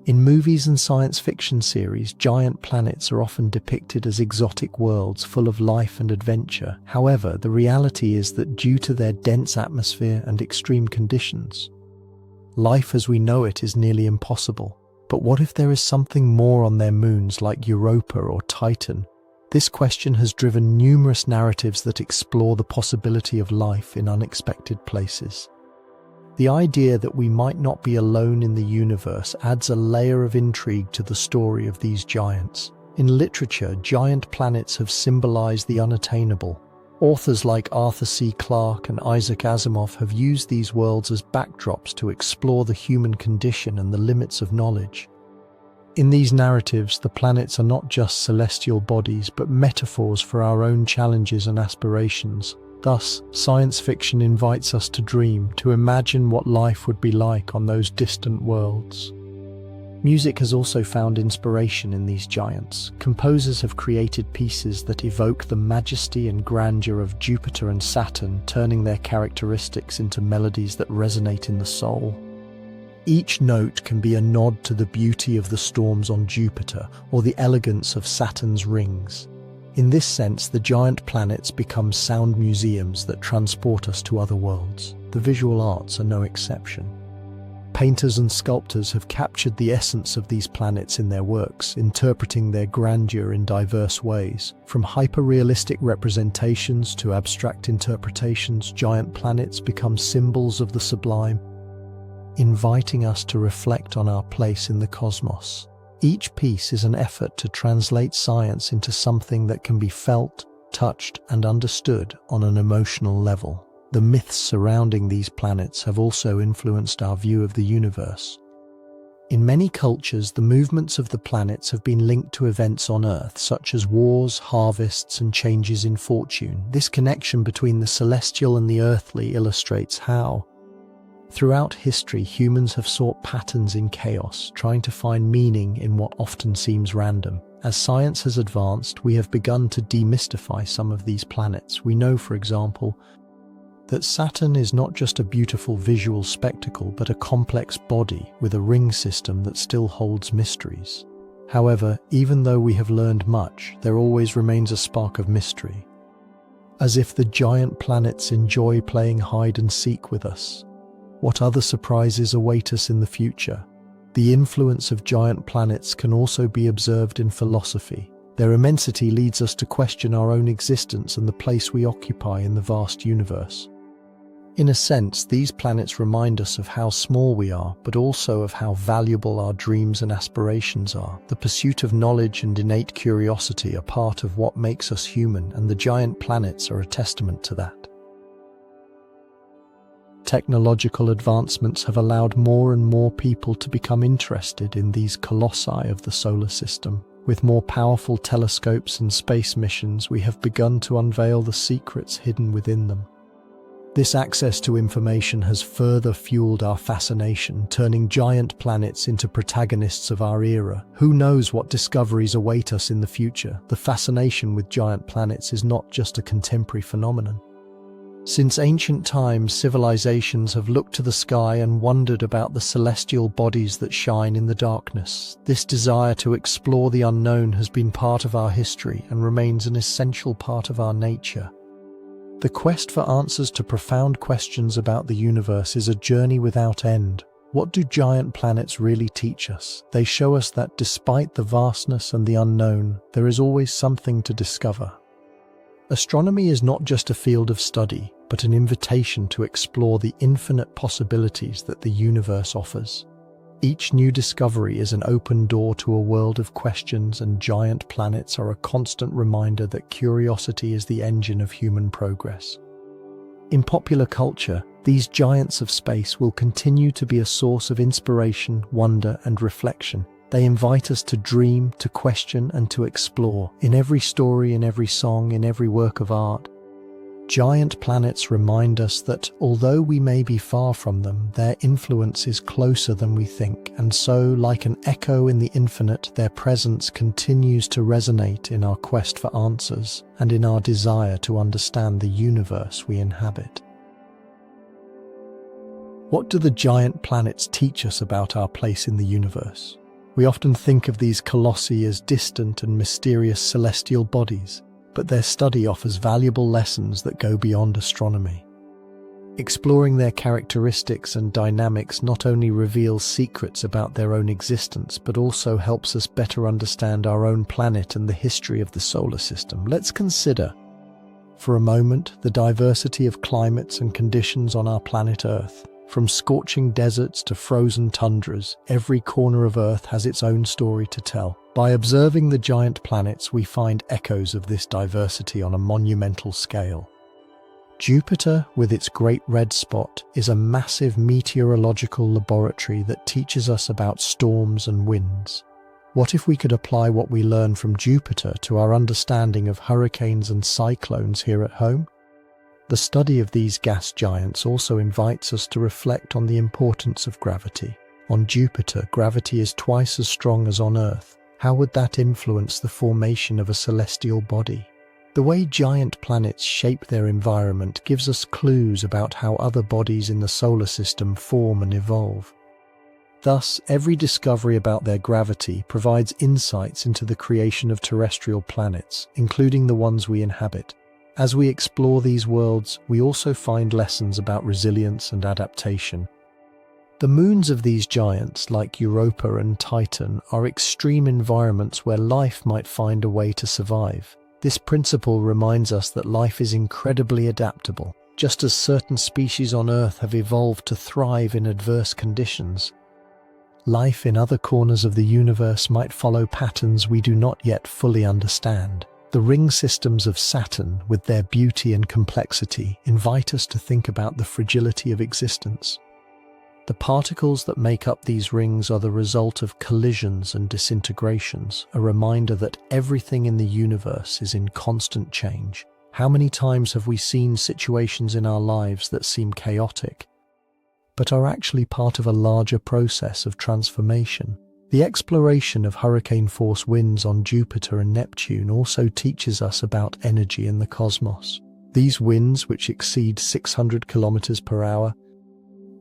[SPEAKER 1] In movies and science fiction series, giant planets are often depicted as exotic worlds full of life and adventure. However, the reality is that due to their dense atmosphere and extreme conditions, life as we know it is nearly impossible. But what if there is something more on their moons, like Europa or Titan? This question has driven numerous narratives that explore the possibility of life in unexpected places. The idea that we might not be alone in the universe adds a layer of intrigue to the story of these giants. In literature, giant planets have symbolized the unattainable. Authors like Arthur C. Clarke and Isaac Asimov have used these worlds as backdrops to explore the human condition and the limits of knowledge. In these narratives, the planets are not just celestial bodies, but metaphors for our own challenges and aspirations. Thus, science fiction invites us to dream, to imagine what life would be like on those distant worlds. Music has also found inspiration in these giants. Composers have created pieces that evoke the majesty and grandeur of Jupiter and Saturn, turning their characteristics into melodies that resonate in the soul. Each note can be a nod to the beauty of the storms on Jupiter or the elegance of Saturn's rings. In this sense, the giant planets become sound museums that transport us to other worlds. The visual arts are no exception. Painters and sculptors have captured the essence of these planets in their works, interpreting their grandeur in diverse ways. From hyper-realistic representations to abstract interpretations, giant planets become symbols of the sublime, inviting us to reflect on our place in the cosmos. Each piece is an effort to translate science into something that can be felt, touched, and understood on an emotional level. The myths surrounding these planets have also influenced our view of the universe. In many cultures, the movements of the planets have been linked to events on Earth, such as wars, harvests, and changes in fortune. This connection between the celestial and the earthly illustrates how, throughout history, humans have sought patterns in chaos, trying to find meaning in what often seems random. As science has advanced, we have begun to demystify some of these planets. We know, for example, that Saturn is not just a beautiful visual spectacle, but a complex body with a ring system that still holds mysteries. However, even though we have learned much, there always remains a spark of mystery. As if the giant planets enjoy playing hide and seek with us. What other surprises await us in the future? The influence of giant planets can also be observed in philosophy. Their immensity leads us to question our own existence and the place we occupy in the vast universe. In a sense, these planets remind us of how small we are, but also of how valuable our dreams and aspirations are. The pursuit of knowledge and innate curiosity are part of what makes us human, and the giant planets are a testament to that. Technological advancements have allowed more and more people to become interested in these colossi of the solar system. With more powerful telescopes and space missions, we have begun to unveil the secrets hidden within them. This access to information has further fueled our fascination, turning giant planets into protagonists of our era. Who knows what discoveries await us in the future? The fascination with giant planets is not just a contemporary phenomenon. Since ancient times, civilizations have looked to the sky and wondered about the celestial bodies that shine in the darkness. This desire to explore the unknown has been part of our history and remains an essential part of our nature. The quest for answers to profound questions about the universe is a journey without end. What do giant planets really teach us? They show us that despite the vastness and the unknown, there is always something to discover. Astronomy is not just a field of study, but an invitation to explore the infinite possibilities that the universe offers. Each new discovery is an open door to a world of questions, and giant planets are a constant reminder that curiosity is the engine of human progress. In popular culture, these giants of space will continue to be a source of inspiration, wonder, and reflection. They invite us to dream, to question, and to explore. In every story, in every song, in every work of art, giant planets remind us that, although we may be far from them, their influence is closer than we think, and so, like an echo in the infinite, their presence continues to resonate in our quest for answers and in our desire to understand the universe we inhabit. What do the giant planets teach us about our place in the universe? We often think of these colossi as distant and mysterious celestial bodies, but their study offers valuable lessons that go beyond astronomy. Exploring their characteristics and dynamics not only reveals secrets about their own existence, but also helps us better understand our own planet and the history of the solar system. Let's consider, for a moment, the diversity of climates and conditions on our planet Earth. From scorching deserts to frozen tundras, every corner of Earth has its own story to tell. By observing the giant planets, we find echoes of this diversity on a monumental scale. Jupiter, with its great red spot, is a massive meteorological laboratory that teaches us about storms and winds. What if we could apply what we learn from Jupiter to our understanding of hurricanes and cyclones here at home? The study of these gas giants also invites us to reflect on the importance of gravity. On Jupiter, gravity is twice as strong as on Earth. How would that influence the formation of a celestial body? The way giant planets shape their environment gives us clues about how other bodies in the solar system form and evolve. Thus, every discovery about their gravity provides insights into the creation of terrestrial planets, including the ones we inhabit. As we explore these worlds, we also find lessons about resilience and adaptation. The moons of these giants, like Europa and Titan, are extreme environments where life might find a way to survive. This principle reminds us that life is incredibly adaptable. Just as certain species on Earth have evolved to thrive in adverse conditions, life in other corners of the universe might follow patterns we do not yet fully understand. The ring systems of Saturn, with their beauty and complexity, invite us to think about the fragility of existence. The particles that make up these rings are the result of collisions and disintegrations, a reminder that everything in the universe is in constant change. How many times have we seen situations in our lives that seem chaotic, but are actually part of a larger process of transformation? The exploration of hurricane-force winds on Jupiter and Neptune also teaches us about energy in the cosmos. These winds, which exceed 600 kilometers per hour,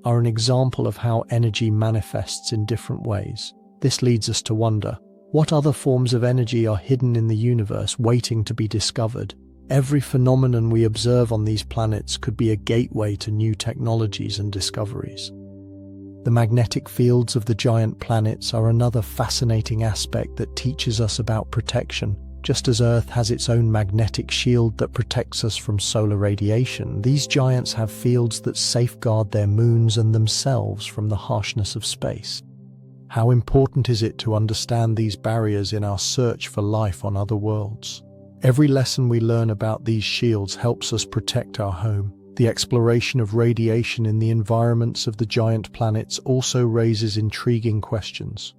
[SPEAKER 1] are an example of how energy manifests in different ways. This leads us to wonder, what other forms of energy are hidden in the universe waiting to be discovered? Every phenomenon we observe on these planets could be a gateway to new technologies and discoveries. The magnetic fields of the giant planets are another fascinating aspect that teaches us about protection. Just as Earth has its own magnetic shield that protects us from solar radiation, these giants have fields that safeguard their moons and themselves from the harshness of space. How important is it to understand these barriers in our search for life on other worlds? Every lesson we learn about these shields helps us protect our home. The exploration of radiation in the environments of the giant planets also raises intriguing questions.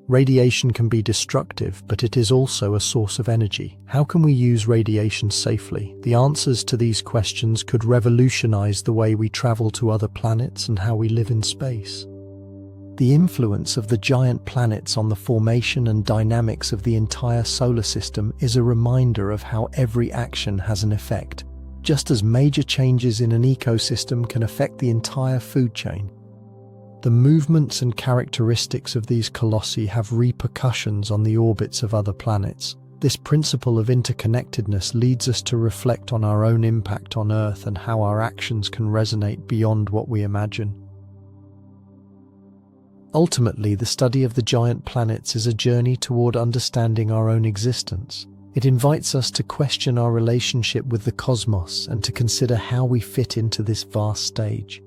[SPEAKER 1] Radiation can be destructive, but it is also a source of energy. How can we use radiation safely? The answers to these questions could revolutionize the way we travel to other planets and how we live in space. The influence of the giant planets on the formation and dynamics of the entire solar system is a reminder of how every action has an effect. Just as major changes in an ecosystem can affect the entire food chain, the movements and characteristics of these colossi have repercussions on the orbits of other planets. This principle of interconnectedness leads us to reflect on our own impact on Earth and how our actions can resonate beyond what we imagine. Ultimately, the study of the giant planets is a journey toward understanding our own existence. It invites us to question our relationship with the cosmos and to consider how we fit into this vast stage.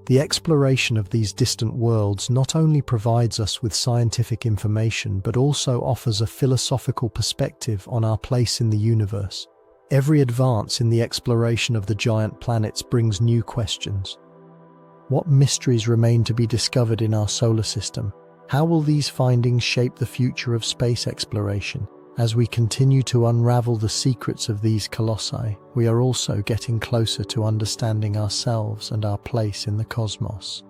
[SPEAKER 1] The exploration of these distant worlds not only provides us with scientific information, but also offers a philosophical perspective on our place in the universe. Every advance in the exploration of the giant planets brings new questions. What mysteries remain to be discovered in our solar system? How will these findings shape the future of space exploration? As we continue to unravel the secrets of these colossi, we are also getting closer to understanding ourselves and our place in the cosmos.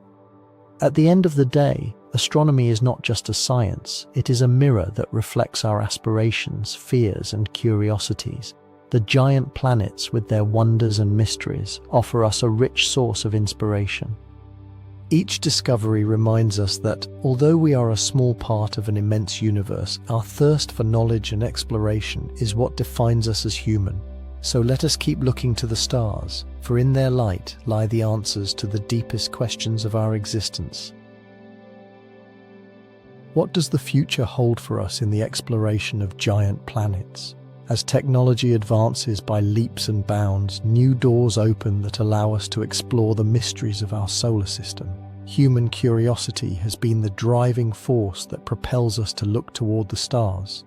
[SPEAKER 1] At the end of the day, astronomy is not just a science, it is a mirror that reflects our aspirations, fears, and curiosities. The giant planets, with their wonders and mysteries, offer us a rich source of inspiration. Each discovery reminds us that, although we are a small part of an immense universe, our thirst for knowledge and exploration is what defines us as human. So let us keep looking to the stars, for in their light lie the answers to the deepest questions of our existence. What does the future hold for us in the exploration of giant planets? As technology advances by leaps and bounds, new doors open that allow us to explore the mysteries of our solar system. Human curiosity has been the driving force that propels us to look toward the stars.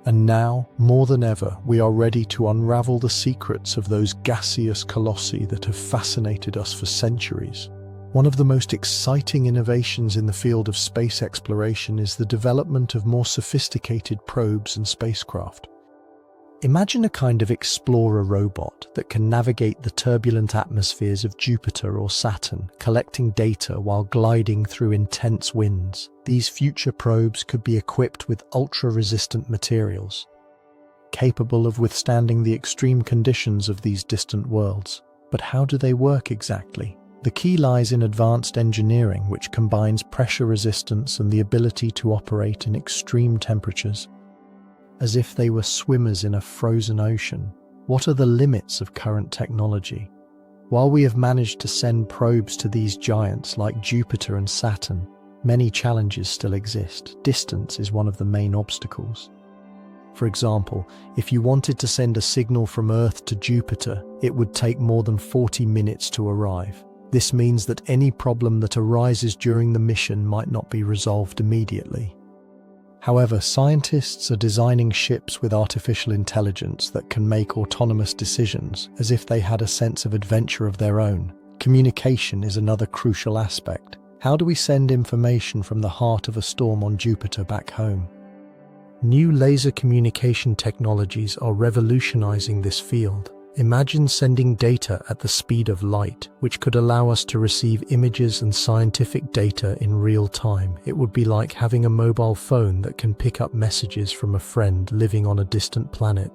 [SPEAKER 1] And now, more than ever, we are ready to unravel the secrets of those gaseous colossi that have fascinated us for centuries. One of the most exciting innovations in the field of space exploration is the development of more sophisticated probes and spacecraft. Imagine a kind of explorer robot that can navigate the turbulent atmospheres of Jupiter or Saturn, collecting data while gliding through intense winds. These future probes could be equipped with ultra-resistant materials, capable of withstanding the extreme conditions of these distant worlds. But how do they work exactly? The key lies in advanced engineering, which combines pressure resistance and the ability to operate in extreme temperatures. As if they were swimmers in a frozen ocean, what are the limits of current technology? While we have managed to send probes to these giants like Jupiter and Saturn, many challenges still exist. Distance is one of the main obstacles. For example, if you wanted to send a signal from Earth to Jupiter, it would take more than 40 minutes to arrive. This means that any problem that arises during the mission might not be resolved immediately. However, scientists are designing ships with artificial intelligence that can make autonomous decisions as if they had a sense of adventure of their own. Communication is another crucial aspect. How do we send information from the heart of a storm on Jupiter back home? New laser communication technologies are revolutionizing this field. Imagine sending data at the speed of light, which could allow us to receive images and scientific data in real time. It would be like having a mobile phone that can pick up messages from a friend living on a distant planet.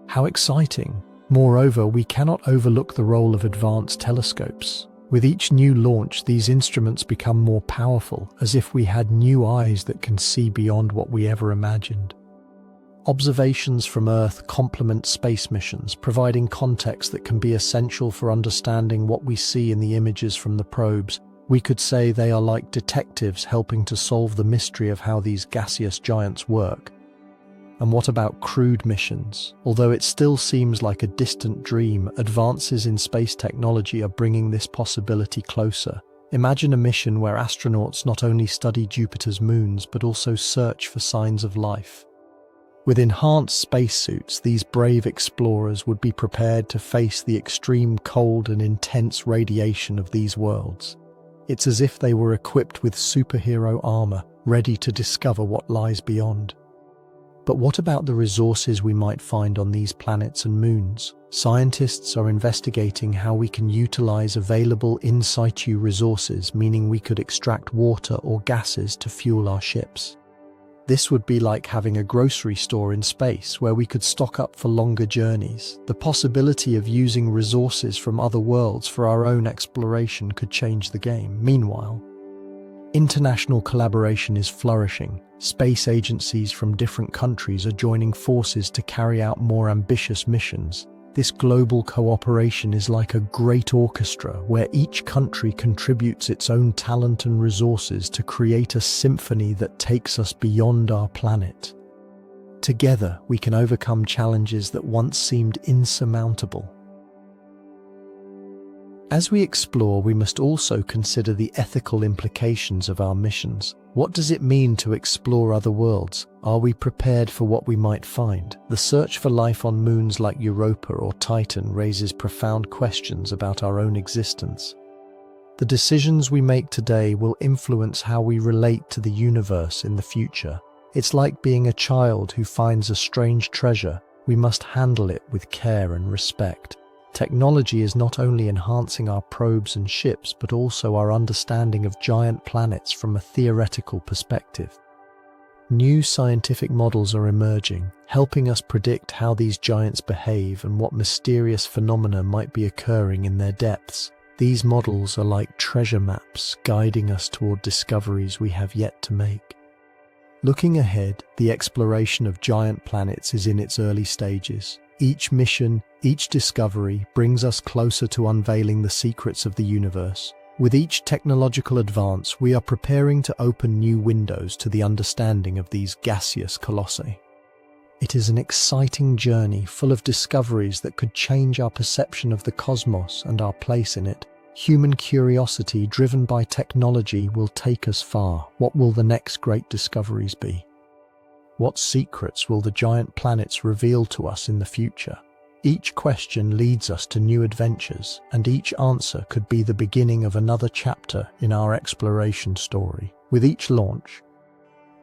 [SPEAKER 1] How exciting! Moreover, we cannot overlook the role of advanced telescopes. With each new launch, these instruments become more powerful, as if we had new eyes that can see beyond what we ever imagined. Observations from Earth complement space missions, providing context that can be essential for understanding what we see in the images from the probes. We could say they are like detectives helping to solve the mystery of how these gaseous giants work. And what about crewed missions? Although it still seems like a distant dream, advances in space technology are bringing this possibility closer. Imagine a mission where astronauts not only study Jupiter's moons but also search for signs of life. With enhanced spacesuits, these brave explorers would be prepared to face the extreme cold and intense radiation of these worlds. It's as if they were equipped with superhero armor, ready to discover what lies beyond. But what about the resources we might find on these planets and moons? Scientists are investigating how we can utilize available in situ resources, meaning we could extract water or gases to fuel our ships. This would be like having a grocery store in space where we could stock up for longer journeys. The possibility of using resources from other worlds for our own exploration could change the game. Meanwhile, international collaboration is flourishing. Space agencies from different countries are joining forces to carry out more ambitious missions. This global cooperation is like a great orchestra where each country contributes its own talent and resources to create a symphony that takes us beyond our planet. Together, we can overcome challenges that once seemed insurmountable. As we explore, we must also consider the ethical implications of our missions. What does it mean to explore other worlds? Are we prepared for what we might find? The search for life on moons like Europa or Titan raises profound questions about our own existence. The decisions we make today will influence how we relate to the universe in the future. It's like being a child who finds a strange treasure. We must handle it with care and respect. Technology is not only enhancing our probes and ships, but also our understanding of giant planets from a theoretical perspective. New scientific models are emerging, helping us predict how these giants behave and what mysterious phenomena might be occurring in their depths. These models are like treasure maps, guiding us toward discoveries we have yet to make. Looking ahead, the exploration of giant planets is in its early stages. Each mission, each discovery brings us closer to unveiling the secrets of the universe. With each technological advance, we are preparing to open new windows to the understanding of these gaseous colossi. It is an exciting journey full of discoveries that could change our perception of the cosmos and our place in it. Human curiosity driven by technology will take us far. What will the next great discoveries be? What secrets will the giant planets reveal to us in the future? Each question leads us to new adventures, and each answer could be the beginning of another chapter in our exploration story. With each launch,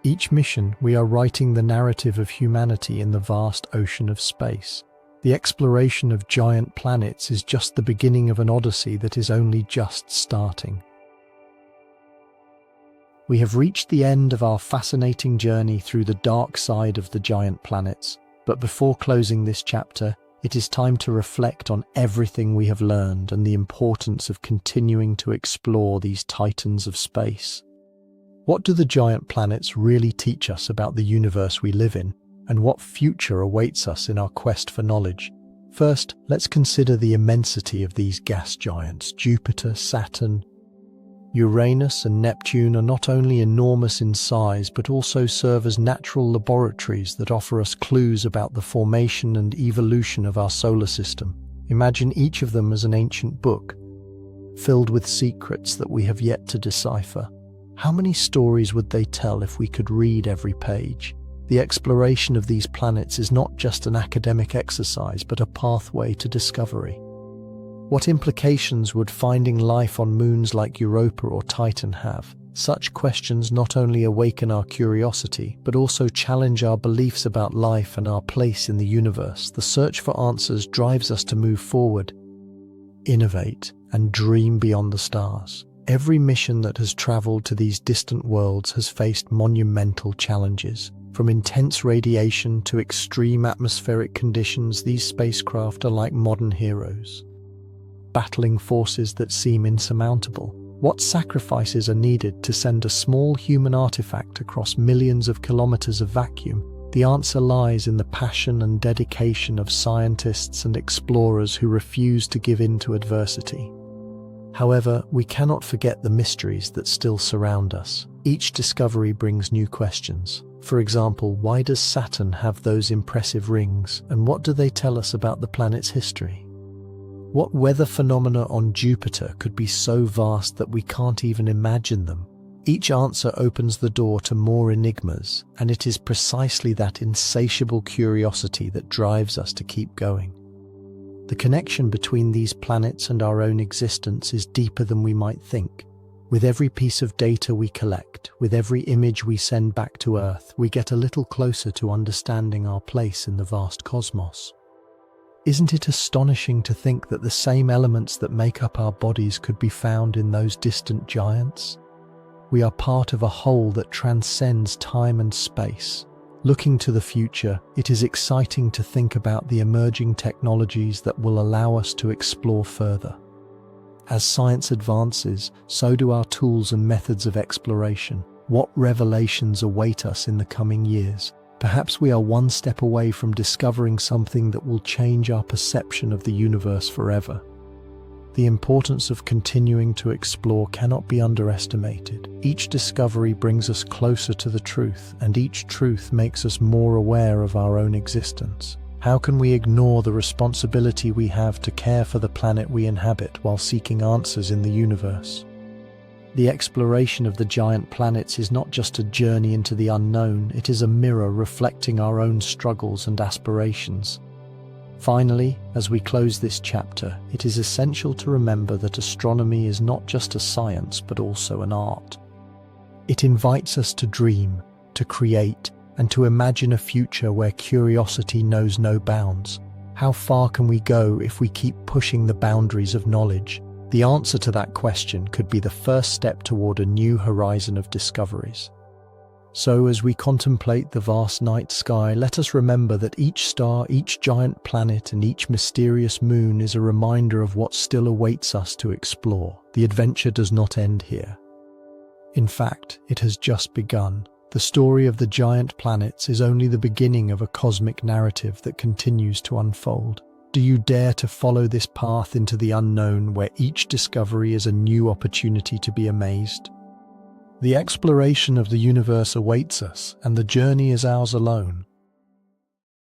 [SPEAKER 1] each mission, we are writing the narrative of humanity in the vast ocean of space. The exploration of giant planets is just the beginning of an odyssey that is only just starting. We have reached the end of our fascinating journey through the dark side of the giant planets, but before closing this chapter, it is time to reflect on everything we have learned and the importance of continuing to explore these titans of space. What do the giant planets really teach us about the universe we live in, and what future awaits us in our quest for knowledge? First, let's consider the immensity of these gas giants. Jupiter, Saturn, Uranus and Neptune are not only enormous in size but also serve as natural laboratories that offer us clues about the formation and evolution of our solar system. Imagine each of them as an ancient book, filled with secrets that we have yet to decipher. How many stories would they tell if we could read every page? The exploration of these planets is not just an academic exercise but a pathway to discovery. What implications would finding life on moons like Europa or Titan have? Such questions not only awaken our curiosity, but also challenge our beliefs about life and our place in the universe. The search for answers drives us to move forward, innovate, and dream beyond the stars. Every mission that has traveled to these distant worlds has faced monumental challenges. From intense radiation to extreme atmospheric conditions, these spacecraft are like modern heroes, battling forces that seem insurmountable. What sacrifices are needed to send a small human artifact across millions of kilometers of vacuum? The answer lies in the passion and dedication of scientists and explorers who refuse to give in to adversity. However, we cannot forget the mysteries that still surround us. Each discovery brings new questions. For example, why does Saturn have those impressive rings, and what do they tell us about the planet's history? What weather phenomena on Jupiter could be so vast that we can't even imagine them? Each answer opens the door to more enigmas, and it is precisely that insatiable curiosity that drives us to keep going. The connection between these planets and our own existence is deeper than we might think. With every piece of data we collect, with every image we send back to Earth, we get a little closer to understanding our place in the vast cosmos. Isn't it astonishing to think that the same elements that make up our bodies could be found in those distant giants? We are part of a whole that transcends time and space. Looking to the future, it is exciting to think about the emerging technologies that will allow us to explore further. As science advances, so do our tools and methods of exploration. What revelations await us in the coming years? Perhaps we are one step away from discovering something that will change our perception of the universe forever. The importance of continuing to explore cannot be underestimated. Each discovery brings us closer to the truth, and each truth makes us more aware of our own existence. How can we ignore the responsibility we have to care for the planet we inhabit while seeking answers in the universe? The exploration of the giant planets is not just a journey into the unknown, it is a mirror reflecting our own struggles and aspirations. Finally, as we close this chapter, it is essential to remember that astronomy is not just a science but also an art. It invites us to dream, to create, and to imagine a future where curiosity knows no bounds. How far can we go if we keep pushing the boundaries of knowledge? The answer to that question could be the first step toward a new horizon of discoveries. So as we contemplate the vast night sky, let us remember that each star, each giant planet, and each mysterious moon is a reminder of what still awaits us to explore. The adventure does not end here. In fact, it has just begun. The story of the giant planets is only the beginning of a cosmic narrative that continues to unfold. Do you dare to follow this path into the unknown, where each discovery is a new opportunity to be amazed? The exploration of the universe awaits us, and the journey is ours alone.